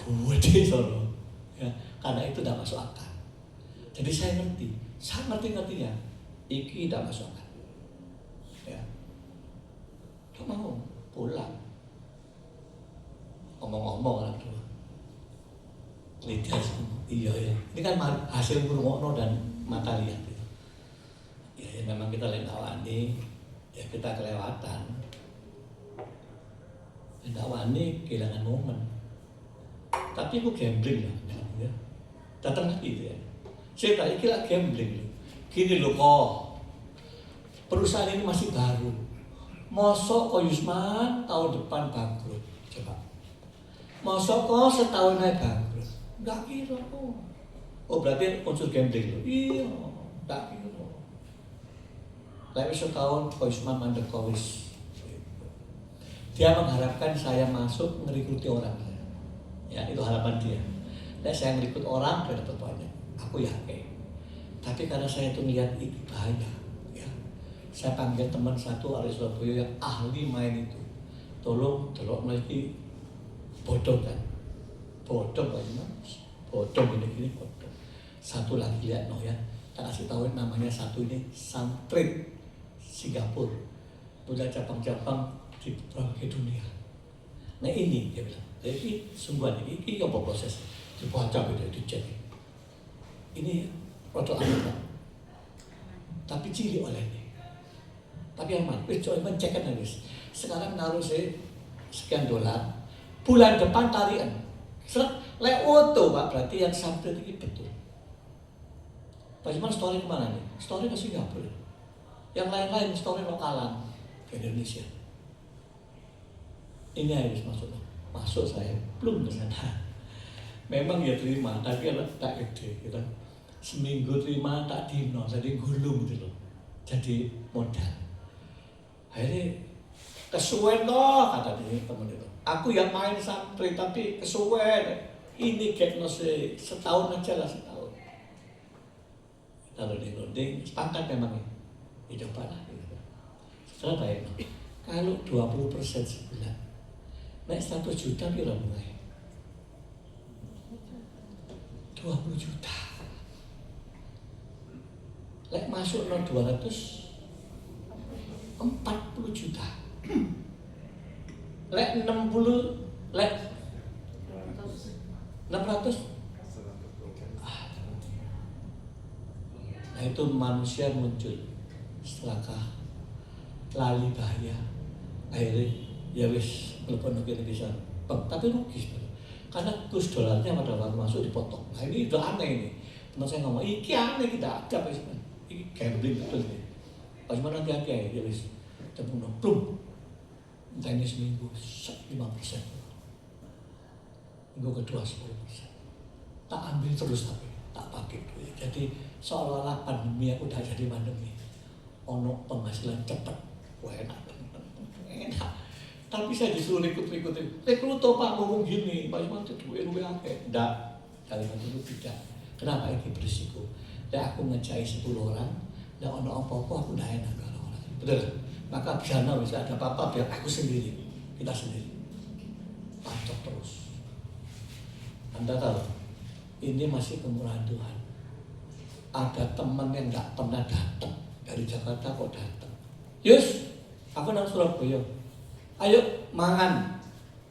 Gede Solo. Ya, karena itu tidak masuk akal. Jadi saya ngerti-ngertinya. Iki tidak masuk akal. Ya. Gak mau pulang. Ngomong-ngomong orang tua. Lidah iya ya. Ini kan hasil ngurungokno dan mata lihat. Ya memang kita lendawani, ya kita kelewatan. Lendawani kehilangan momen. Tapi aku gambling lah, ya. datang lagi dia. Saya tak kira gambling loh. Gini loh kok, perusahaan ini masih baru. Mosok kok Yusman tahun depan bangkrut, coba. Mosok kok setahun aja bangkrut, nggak kira kok. Oh berarti unsur gambling loh. Iya, nggak kira. Tapi setahun kok Yusman mandek kowis. Dia mengharapkan saya masuk ngerekruti orang. Ya itu harapan dia. Dan saya ngerekrut orang dia dapat banyak. Aku yakin. Tapi karena saya itu melihat ini bahaya, ya. Saya panggil teman satu dari Surabaya yang ahli main itu. Tolong lagi bodoh kan? Bodoh bagaimana? Bodoh gini bodoh. Satu lagi lihat no ya. Tak kasih tahu namanya satu ini Santrit Singapura. Punya cabang-cabang di berbagai dunia. Nah ini dia bilang, jadi sungguhan ini apa proses dibaca beda dicek. Ini produk Amerika, tapi cilik oleh ini, tapi aman. Coba cek kan guys. Sekarang naruh saya sekian dolar, bulan depan tarian, lek auto pak berarti yang sampai ini betul. Bagaimana story kemana nih? Story ke Singapura, yang lain-lain story lokalan ke Indonesia. Ini harus masuk saya belum ke sana. Memang ya terima, tapi tak gede gitu. Seminggu terima tak dino, jadi gulung gitu loh. Jadi modal. Akhirnya kesuwen kok kata dia temen itu. Aku yang main santri tapi kesuwen. Ini getno setahun aja lah setahun. Kalau di loading sepakat memang ya coba lah. Gitu. Setelah baik. Kalau 20% sebulan. Naik 100 juta pira mulai? 20 juta. Lek masuk no 200 40 juta. Lek 60 lek 600. Nah itu manusia muncul setelahkah lali bahaya akhirnya ya wis telepon ke bisa, tapi rugi sebenarnya. Karena kurs dolarnya pada waktu masuk dipotong. Nah ini udah aneh ini. Teman saya ngomong, iki aneh kita ada apa sih? Ini gambling betul nih. Bagaimana hati-hati ya, wis. Terbunuh, plum. Entah ini seminggu 5%. Minggu kedua 10%. Tak ambil terus tapi tak pakai duit. Jadi seolah-olah pandemi aku udah jadi pandemi. Ono penghasilan cepat, wah enak. Tapi saya disuruh ikut-ikutin. Rekrut Pak ngomong gini, Pak Iman itu duit akeh. Enggak, kalimat itu tidak. Kenapa ini berisiko? Ya aku ngejai 10 orang, dan ono apa-apa aku udah enak kalau orang. Betul. Maka biar bisa ada apa-apa biar aku sendiri, kita sendiri. Pacok terus. Anda tahu, ini masih kemurahan Tuhan. Ada teman yang nggak pernah datang dari Jakarta kok datang. Yus, aku nang Surabaya. Ayo mangan.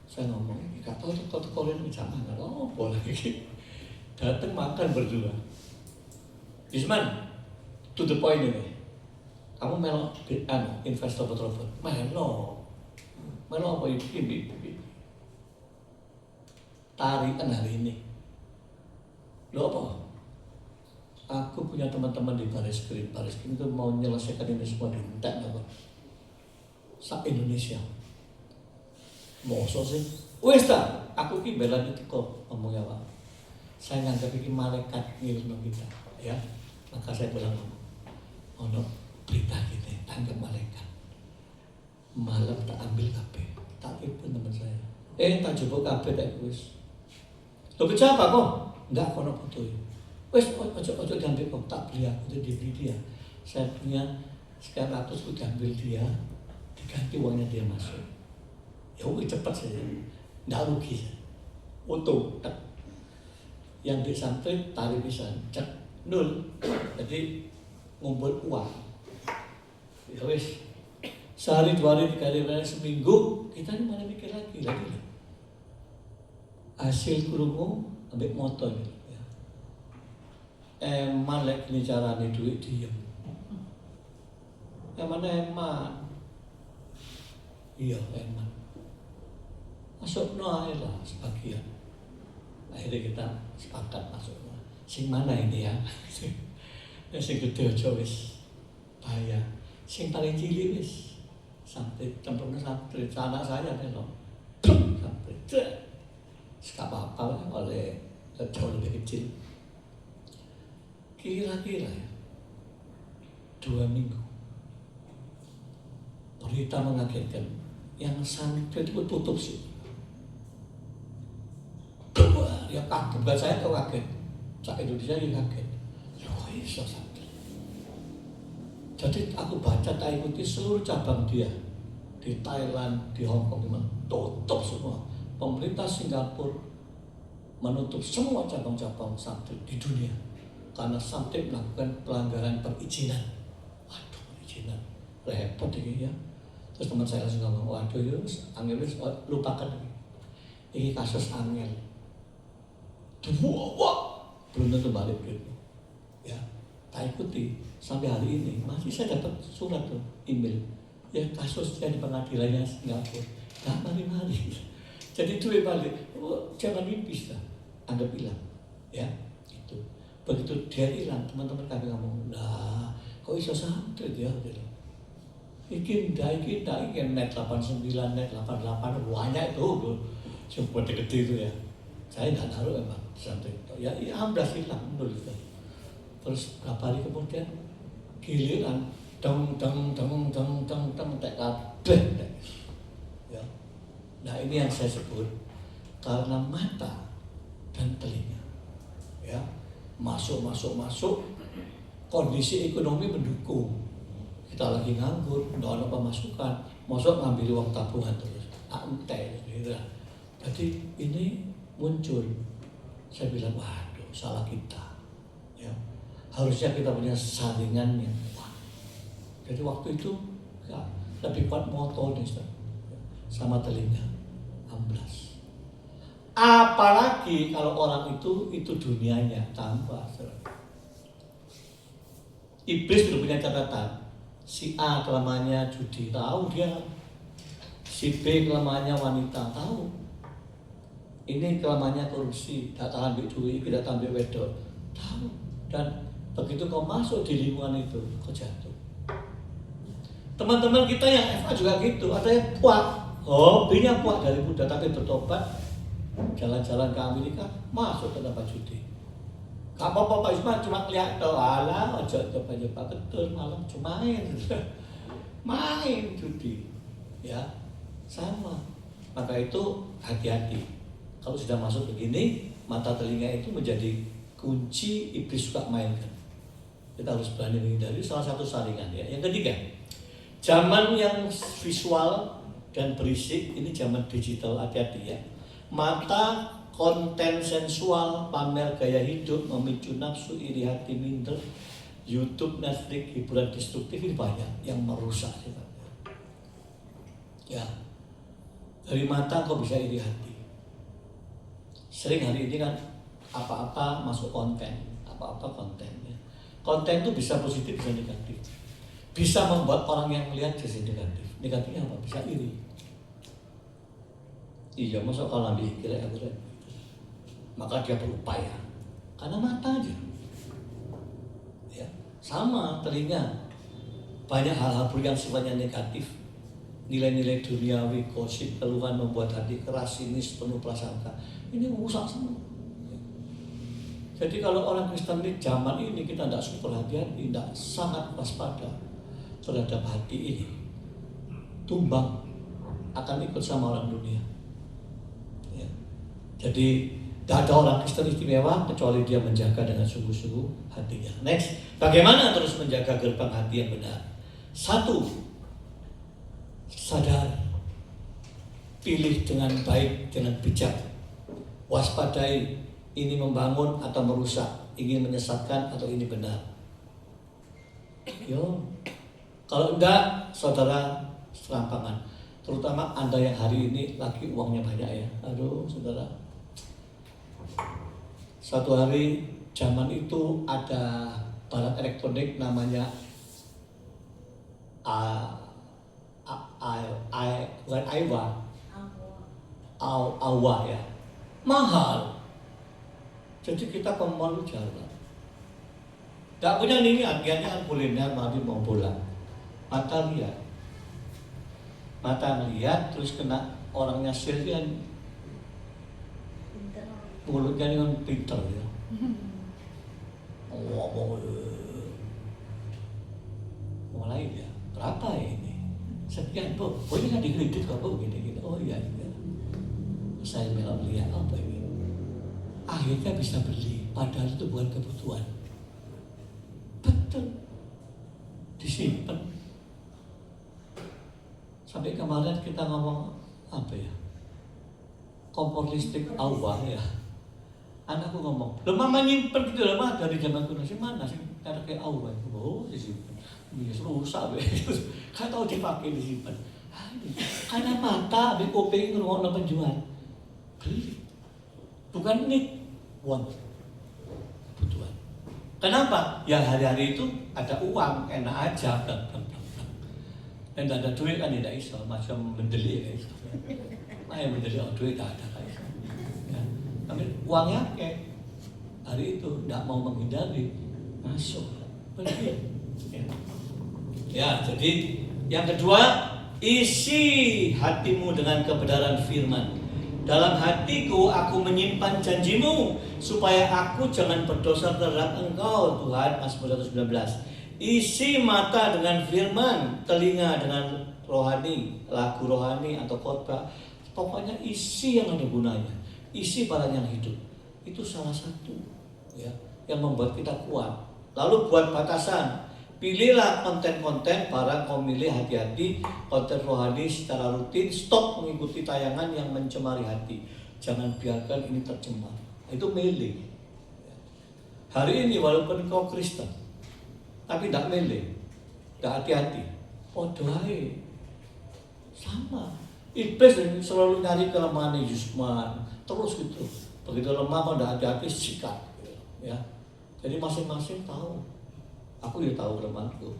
Saya ngomong, gak tahu teko-teko ini bisa mangan. Oh boleh gitu. Datang makan berdua. Yusman, to the point ini. Kamu melo invest robot-robot. Melo apa ini? Tarikan hari ini. Lo apa? Aku punya teman-teman di Baris Krim itu mau menyelesaikan ini semua di entek apa? Indonesia. Mosok sih. Wes ta, aku ki belani teko ngomong ya Pak. Saya nganggap iki malaikat ngirno kita, ya. Maka saya bilang ono berita gitu, tangkap malaikat. Malam tak ambil kabeh, tak telepon teman saya. Tak jupuk kabeh tak wis. Lo kerja apa kok? Enggak kono foto. Wes ojo diambil kok, tak beli aku itu dibeli dia. Saya punya sekian ratus aku diambil dia, diganti uangnya dia masuk. Ya udah cepat saja, nggak rugi ya. Untung, yang di santri tarik bisa cek nol, jadi ngumpul uang. Ya wes, sehari 2 hari 3 hari seminggu kita ini mana mikir lagi. Hasil kurungu ambil motor gitu ya. Emang lek ini carane duit diem. Emang. Iya emang. Masuk no lah sebagian. Akhirnya kita sepakat masuk no. Sing mana ini ya? Sing gede aja wis bahaya. Sing paling cilik wis sampai tempurnya sampai anak saya nih loh. Sampai gak apa-apa oleh jauh lebih kecil. Kira-kira ya 2 minggu berita mengagetkan yang sampai itu tutup sih. Wah, ya kaget, bukan saya tuh kaget. Sak Indonesia juga kaget. Ya kok bisa sampai. Jadi aku baca, tak ikuti seluruh cabang dia di Thailand, di Hong Kong, tutup semua. Pemerintah Singapura menutup semua cabang-cabang sampai di dunia karena sampai melakukan pelanggaran perizinan. Waduh, perizinan repot ini ya. Terus teman saya langsung ngomong, waduh ya, angel lupakan ini kasus angel. Wah, belum tentu balik gitu. Ya, tak ikuti sampai hari ini masih saya dapat surat tuh, email. Ya kasus yang di pengadilannya Singapura, nggak mari-mari. Jadi itu balik, jangan mimpi dah, anggap hilang, ya itu. Begitu dia hilang, teman-teman kami ngomong, nah, kok bisa sampai dia? Ikin net 89, net 88 banyak itu, sebuah gede itu ya. Saya nggak taruh emang sampai itu. Ya, amblas hilang nol itu. Terus berapa hari kemudian giliran deng tak kabeh. Ya. Nah ini yang saya sebut karena mata dan telinga. Ya, masuk kondisi ekonomi mendukung. Kita lagi nganggur, nggak ada pemasukan, masuk ngambil uang tabungan terus, antai, gitu. Jadi ini muncul, saya bilang, waduh, salah kita, ya. Harusnya kita punya saringan yang kuat. Jadi waktu itu ya, lebih kuat motor nih, sama telinga, amblas. Apalagi kalau orang itu dunianya tambah. Iblis sudah punya catatan. Si A kelemahannya judi, tahu dia. Si B kelemahannya wanita, tahu. Ini kelemahannya korupsi, tak tahan ambil duit, tidak tahan ambil wedok, tahu. Dan begitu kau masuk di lingkungan itu, kau jatuh. Teman-teman kita yang FA juga gitu, ada yang kuat, hobinya kuat dari muda, tapi bertobat, jalan-jalan ke Amerika, masuk ke tempat judi. Gak apa-apa Pak Isman, cuma lihat tau, alah, ojo coba-coba betul, malam cuma main judi, ya, sama. Maka itu hati-hati. Kalau sudah masuk begini, mata telinga itu menjadi kunci iblis suka mainkan. Kita harus berani menghindari. Salah satu saringan ya. Yang ketiga, zaman yang visual dan berisik, ini zaman digital, hati-hati ya. Mata, konten sensual, pamer gaya hidup, memicu nafsu, iri hati, minder, YouTube, Netflix, hiburan destruktif ini banyak yang merusak. Ya, dari mata kau bisa iri hati. Sering hari ini kan apa-apa masuk konten, apa-apa konten. Ya. Konten itu bisa positif, bisa negatif. Bisa membuat orang yang melihat jadi negatif. Negatifnya apa? Bisa iri. Iya, masuk kalau ambil kira maka dia berupaya karena mata aja. Ya, sama telinga. Banyak hal-hal yang sifatnya negatif. Nilai-nilai duniawi, gosip, keluhan membuat hati keras, sinis, penuh prasangka. Ini merusak semua. Jadi kalau orang Kristen ini zaman ini kita tidak super hati-hati, tidak sangat waspada terhadap hati ini. Tumbang akan ikut sama orang dunia. Ya. Jadi tidak ada orang Kristen istimewa kecuali dia menjaga dengan sungguh-sungguh hatinya. Next, bagaimana terus menjaga gerbang hati yang benar? 1, sadar, pilih dengan baik, dengan bijak, waspadai, ini membangun atau merusak, ingin menyesatkan atau ini benar. Yo, kalau enggak, saudara serampangan. Terutama Anda yang hari ini lagi uangnya banyak ya. Aduh, saudara. Suatu hari zaman itu ada barang elektronik namanya bukan AIWA ya, mahal. Jadi kita ke mall jalan. Gak punya niat, niatnya kan kuliner, mati mau pulang. Mata lihat. Mata ngeliat, terus kena orangnya selfie kan. Mulutnya ini kan pinter ya. Ngomong. Mulai dia, berapa ya ini? Sekian, Bu. Oh ini kan dikredit kok, Bu. Gini-gini. Oh iya. Saya bilang lihat apa ini. Akhirnya bisa beli, padahal itu bukan kebutuhan. Betul. Disimpan. Sampai kemarin kita ngomong apa ya? Kompor listrik awal ya. Anakku ngomong, "Loh mama nyimpen gitu loh, mah dari zaman kuno sih mana sih ada kayak awal." Oh, disimpan. Ini rusak be. Kan tahu dipakai disimpan. Karena mata be kuping ngrungokno penjual. Beli. Bukan need, want. Kebutuhan. Kenapa? Ya hari-hari itu ada uang, enak aja. Dan tidak ada duit kan tidak iso, macam mendeli ya iso. Yang mendeli duit tidak ada kan iso. Ya. Tapi uangnya kayak hari itu tidak mau menghindari, masuk. Pergi. Ya, jadi yang kedua, isi hatimu dengan kebenaran firman. Dalam hatiku aku menyimpan janjimu supaya aku jangan berdosa terhadap engkau Tuhan. Mazmur 119. Isi mata dengan firman, telinga dengan rohani, lagu rohani atau khotbah. Pokoknya isi yang ada gunanya, isi barang yang hidup. Itu salah satu ya yang membuat kita kuat. Lalu buat batasan. Pilihlah konten-konten barang kau milih, hati-hati konten rohani secara rutin. Stop mengikuti tayangan yang mencemari hati. Jangan biarkan ini tercemar. Itu milih. Hari ini walaupun kau Kristen, tapi tidak milih, tidak hati-hati. Oh doai, sama. Iblis selalu nyari kelemahan Yusman, terus gitu. Begitu lemah kau tidak hati-hati sikat. Ya, jadi masing-masing tahu. Aku ya tahu kelemahanku,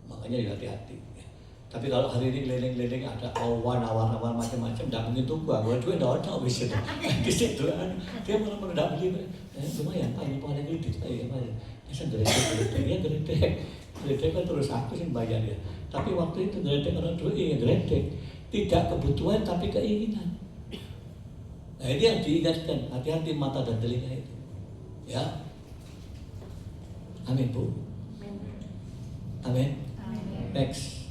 makanya ya hati-hati. Ya. Tapi kalau hari ini keliling-keliling ada awan macam-macam, tidak begitu gua duit tidak ada bisa. Di situ kan dia malah tidak beli. Lumayan pak, ini paling kredit, ya pak. Saya geledek kan terus aku sih bayar ya. Tapi waktu itu geledek orang duit ya geledek, tidak kebutuhan tapi keinginan. Nah ini yang diingatkan, hati-hati mata dan telinga itu. Ya, amin Bu. Amin. Next.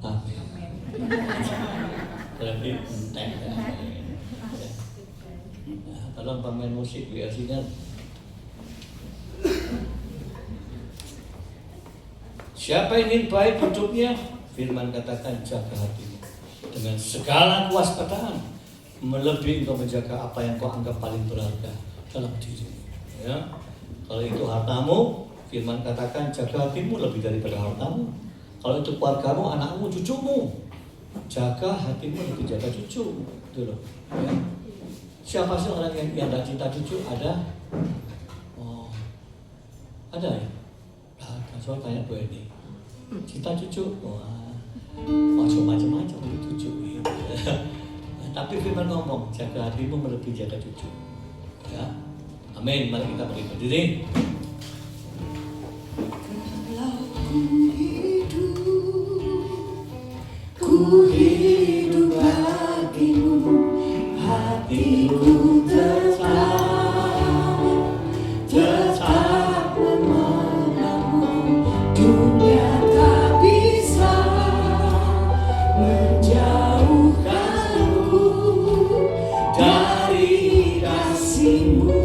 Amin. Berarti enteng ya. Nah, tolong pemain musik biasanya. Siapa ingin baik hidupnya? Firman katakan jaga hatimu dengan segala kewaspadaan, melebihi engkau menjaga apa yang kau anggap paling berharga dalam dirimu. Ya, kalau itu hartamu, Firman katakan jaga hatimu lebih daripada hartamu. Kalau itu keluargamu, anakmu, cucumu, jaga hatimu lebih jaga cucu. Gitu loh. Ya. Siapa sih orang yang tidak cinta cucu? Ada? Oh, ada ya? Nah, soal tanya Bu Eni. Cinta cucu? Wah, macam-macam cucu. Tapi Firman ngomong jaga hatimu lebih jaga cucu. Ya, amin. Mari kita berdiri. Ku hidup bagimu, hatiku tetap memandangmu. Dunia tak bisa menjauhkanku dari kasih-Mu.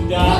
Dan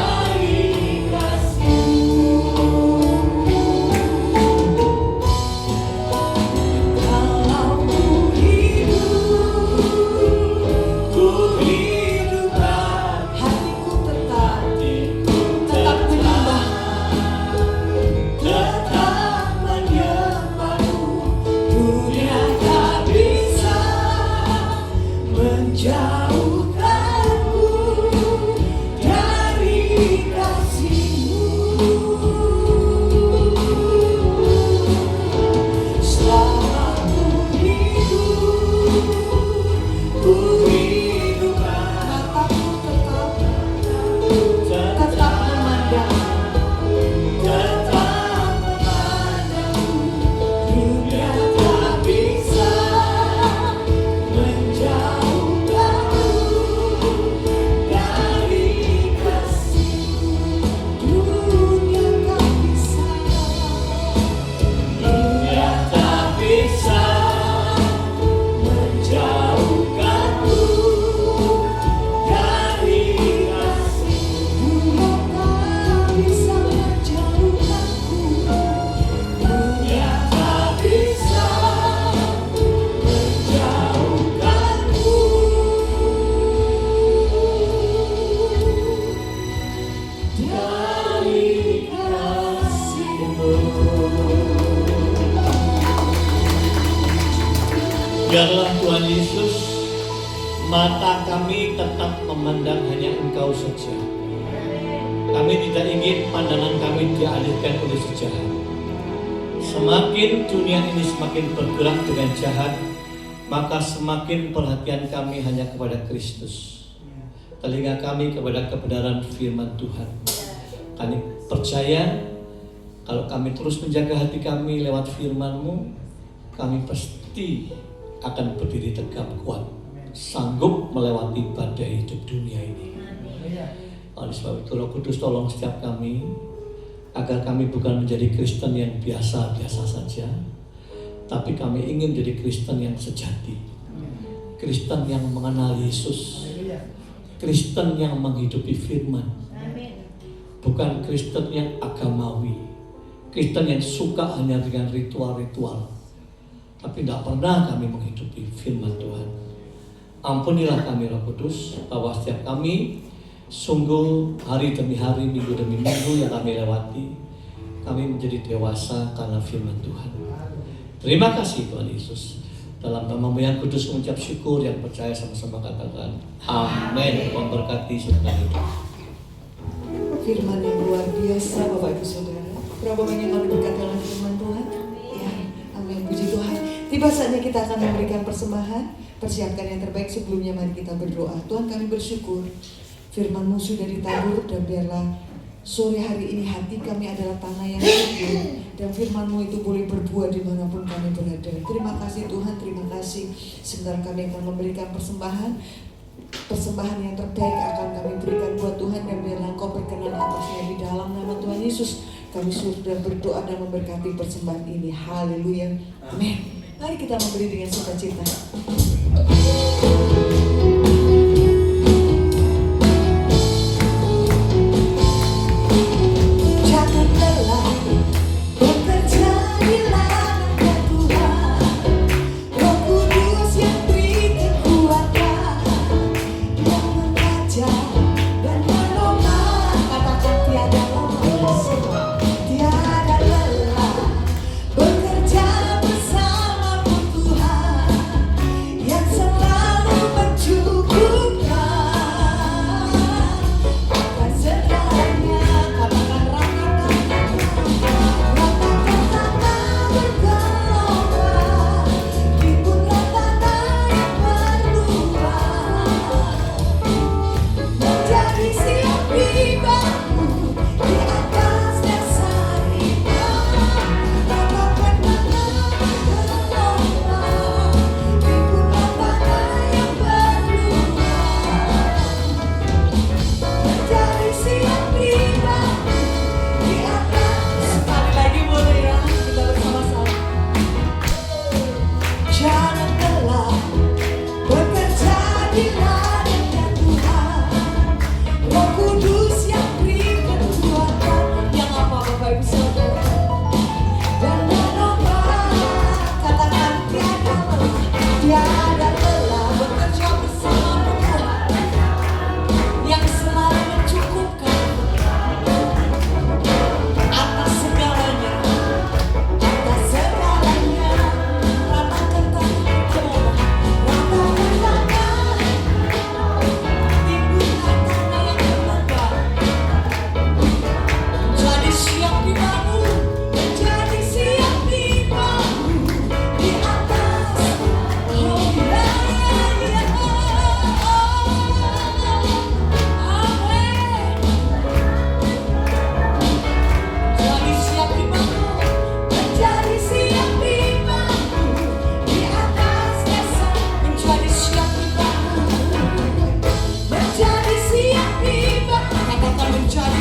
tetap memandang. Dunia tak bisa menjauhkanmu dari kasih. Dunia tak bisa. Dunia tak bisa menjauhkanmu dari kasih. Dunia tak bisa menjauhkanku. Dunia tak bisa menjauhkanmu dari kasih-Mu. Biarlah Tuhan Yesus, mata kami tetap memandang hanya Engkau saja. Kami tidak ingin pandangan kami dialihkan oleh sejahat. Semakin dunia ini semakin bergerak dengan jahat, maka semakin perhatian kami hanya kepada Kristus. Telinga kami kepada kebenaran firman Tuhan. Kami percaya kalau kami terus menjaga hati kami lewat firman-Mu, kami pasti akan berdiri tegap kuat, sanggup melewati badai hidup dunia ini. Oleh sebab itu Roh Kudus tolong setiap kami, agar kami bukan menjadi Kristen yang biasa-biasa saja, tapi kami ingin menjadi Kristen yang sejati, Kristen yang mengenal Yesus, Kristen yang menghidupi firman, bukan Kristen yang agamawi, Kristen yang suka hanya dengan ritual-ritual, tapi tidak pernah kami menghidupi firman Tuhan. Ampunilah kami Roh Kudus, bahwa setiap kami sungguh hari demi hari, minggu demi minggu yang kami lewati, kami menjadi dewasa karena firman Tuhan. Terima kasih Tuhan Yesus. Dalam nama-Mu yang kudus mengucap syukur, yang percaya sama-sama katakan amin. Memberkati saudara hidup. Firman yang luar biasa Bapak Ibu Saudara. Berapa banyak kali berkata dalam firman Tuhan? Ya, amin, puji Tuhan. Tiba saatnya kita akan memberikan persembahan. Persiapkan yang terbaik, sebelumnya mari kita berdoa. Tuhan, kami bersyukur firman-Mu sudah ditabur, dan biarlah sore hari ini hati kami adalah tanah yang subur, dan firman-Mu itu boleh berbuah dimanapun kami berada. Terima kasih Tuhan, terima kasih. Sebentar kami akan memberikan persembahan yang terbaik akan kami berikan buat Tuhan, dan biarlah Engkau berkenan atasnya. Di dalam nama Tuhan Yesus kami sudah berdoa dan memberkati persembahan ini. Haleluya, amin. Mari kita memberi dengan sukacita. Jangan lelah bekerja di ladang Tuhan. Roh Kudus yang beri kekuatan, yang mengajar dan menolong. Katakan tiada lelah, tiada lelah bekerja bersama Tuhan yang selalu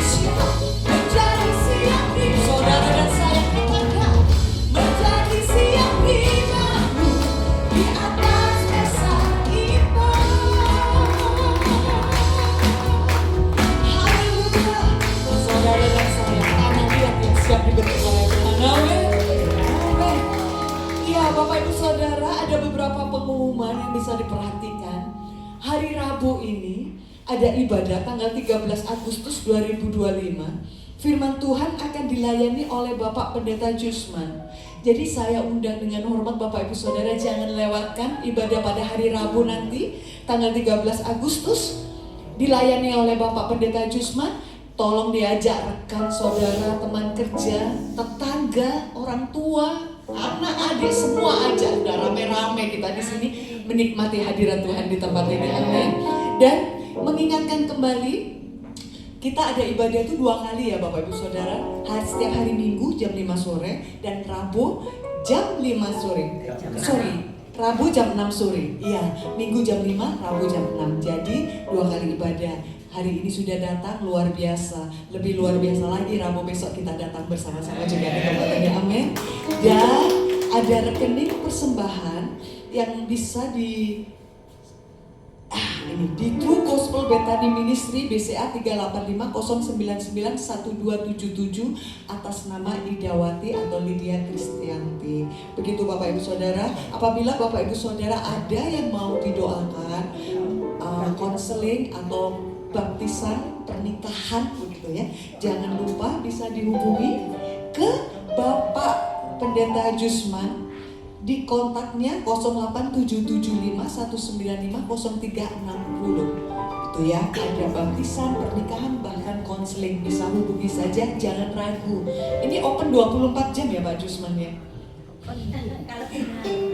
siap, menjadi siap di saudara dan saya katakan, menjadi siap di bahu di atas dasar iman. Haleluya. Saudara dan saya, anak lihat yang siap dibentuk oleh Tuhan. Amin. Amin. Ya, Bapak Ibu Saudara, ada beberapa pengumuman yang bisa diperhatikan. Hari Rabu ini ada ibadah tanggal 13 Agustus 2025. Firman Tuhan akan dilayani oleh Bapak Pendeta Jusman. Jadi saya undang dengan hormat Bapak Ibu Saudara, jangan lewatkan ibadah pada hari Rabu nanti tanggal 13 Agustus dilayani oleh Bapak Pendeta Jusman. Tolong diajak rekan saudara, teman kerja, tetangga, orang tua, anak adik, semua aja. Udah rame-rame kita di sini menikmati hadirat Tuhan di tempat ini. Amin. Dan mengingatkan kembali, kita ada ibadah itu 2 kali ya Bapak Ibu Saudara. Setiap hari Minggu jam 5 sore dan Rabu jam 5 sore. Rabu jam 6 sore. Iya, Minggu jam 5, Rabu jam 6. Jadi 2 kali ibadah. Hari ini sudah datang, luar biasa. Lebih luar biasa lagi Rabu besok kita datang bersama-sama juga di tempat ini. Amin. Dan ada rekening persembahan yang bisa di True Gospel Bethany Ministry BCA 385099127 atas nama Idawati atau Lydia Kristianti. Begitu Bapak Ibu Saudara. Apabila Bapak Ibu Saudara ada yang mau didoakan konseling atau baptisan, pernikahan begitu ya, jangan lupa bisa dihubungi ke Bapak Pendeta Jusman di kontaknya 0877519500360. Itu ya, ada baptisan, pernikahan, bahkan konseling, bisa hubungi saja, jangan ragu. Ini open 24 jam ya Pak Jusman ya?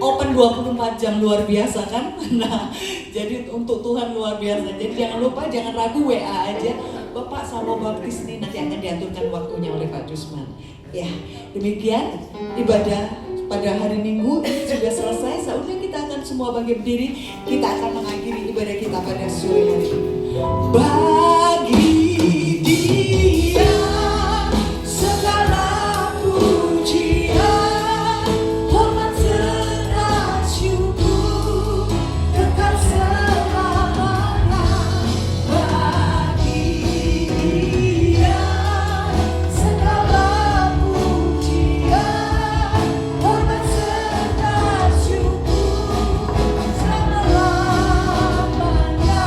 Open 24 jam, luar biasa kan? Nah, jadi untuk Tuhan luar biasa. Jadi jangan lupa, jangan ragu, WA aja. Bapak sama baptis ini nanti akan diaturkan waktunya oleh Pak Jusman. Ya, demikian ibadah pada hari Minggu ini sudah selesai. Saatnya kita akan semua bangkit berdiri. Kita akan mengakhiri ibadah kita pada sore hari ini. Bagi Dia segala pujian, hormat serta syukur kekal selamanya. Bagi Dia segala pujian, hormat serta syukur selama-lamanya.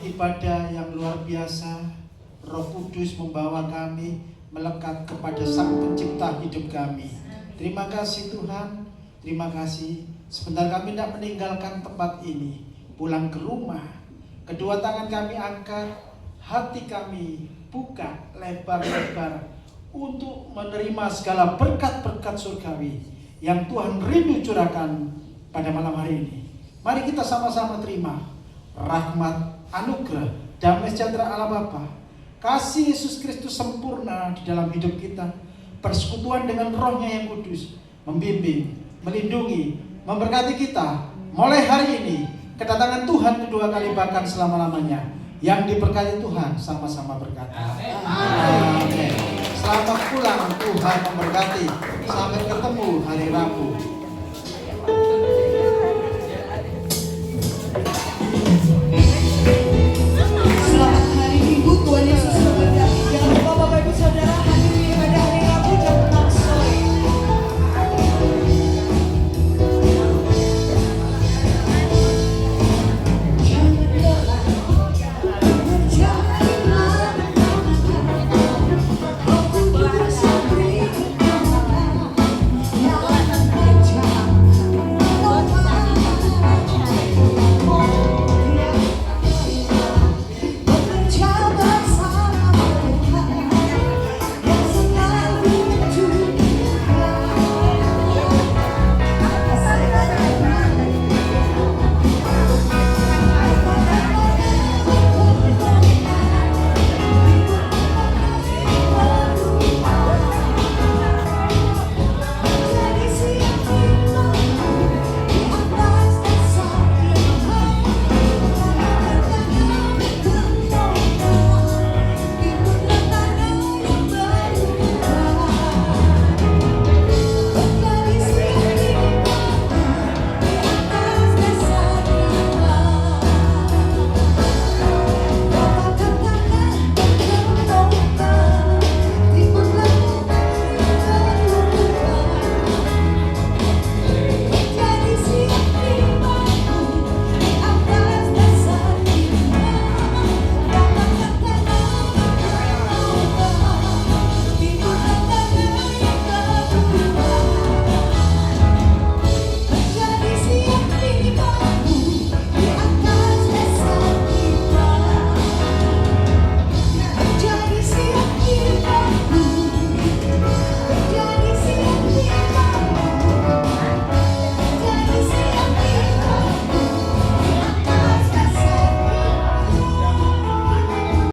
Ibadah yang luar biasa, Roh Kudus membawa kami melekat kepada Sang Pencipta hidup kami. Terima kasih Tuhan, terima kasih. Sebentar kami tidak meninggalkan tempat ini, pulang ke rumah. Kedua tangan kami angkat, hati kami buka lebar-lebar untuk menerima segala berkat-berkat surgawi yang Tuhan rindu curahkan pada malam hari ini. Mari kita sama-sama terima rahmat, anugerah, damai sejahtera Allah Bapa, kasih Yesus Kristus sempurna di dalam hidup kita, persekutuan dengan Roh-Nya yang kudus, membimbing, melindungi, memberkati kita mulai hari ini, kedatangan Tuhan kedua kali bahkan selama-lamanya. Yang diberkati Tuhan sama-sama berkata amin. Selamat pulang, Tuhan memberkati. Sampai ketemu hari Rabu.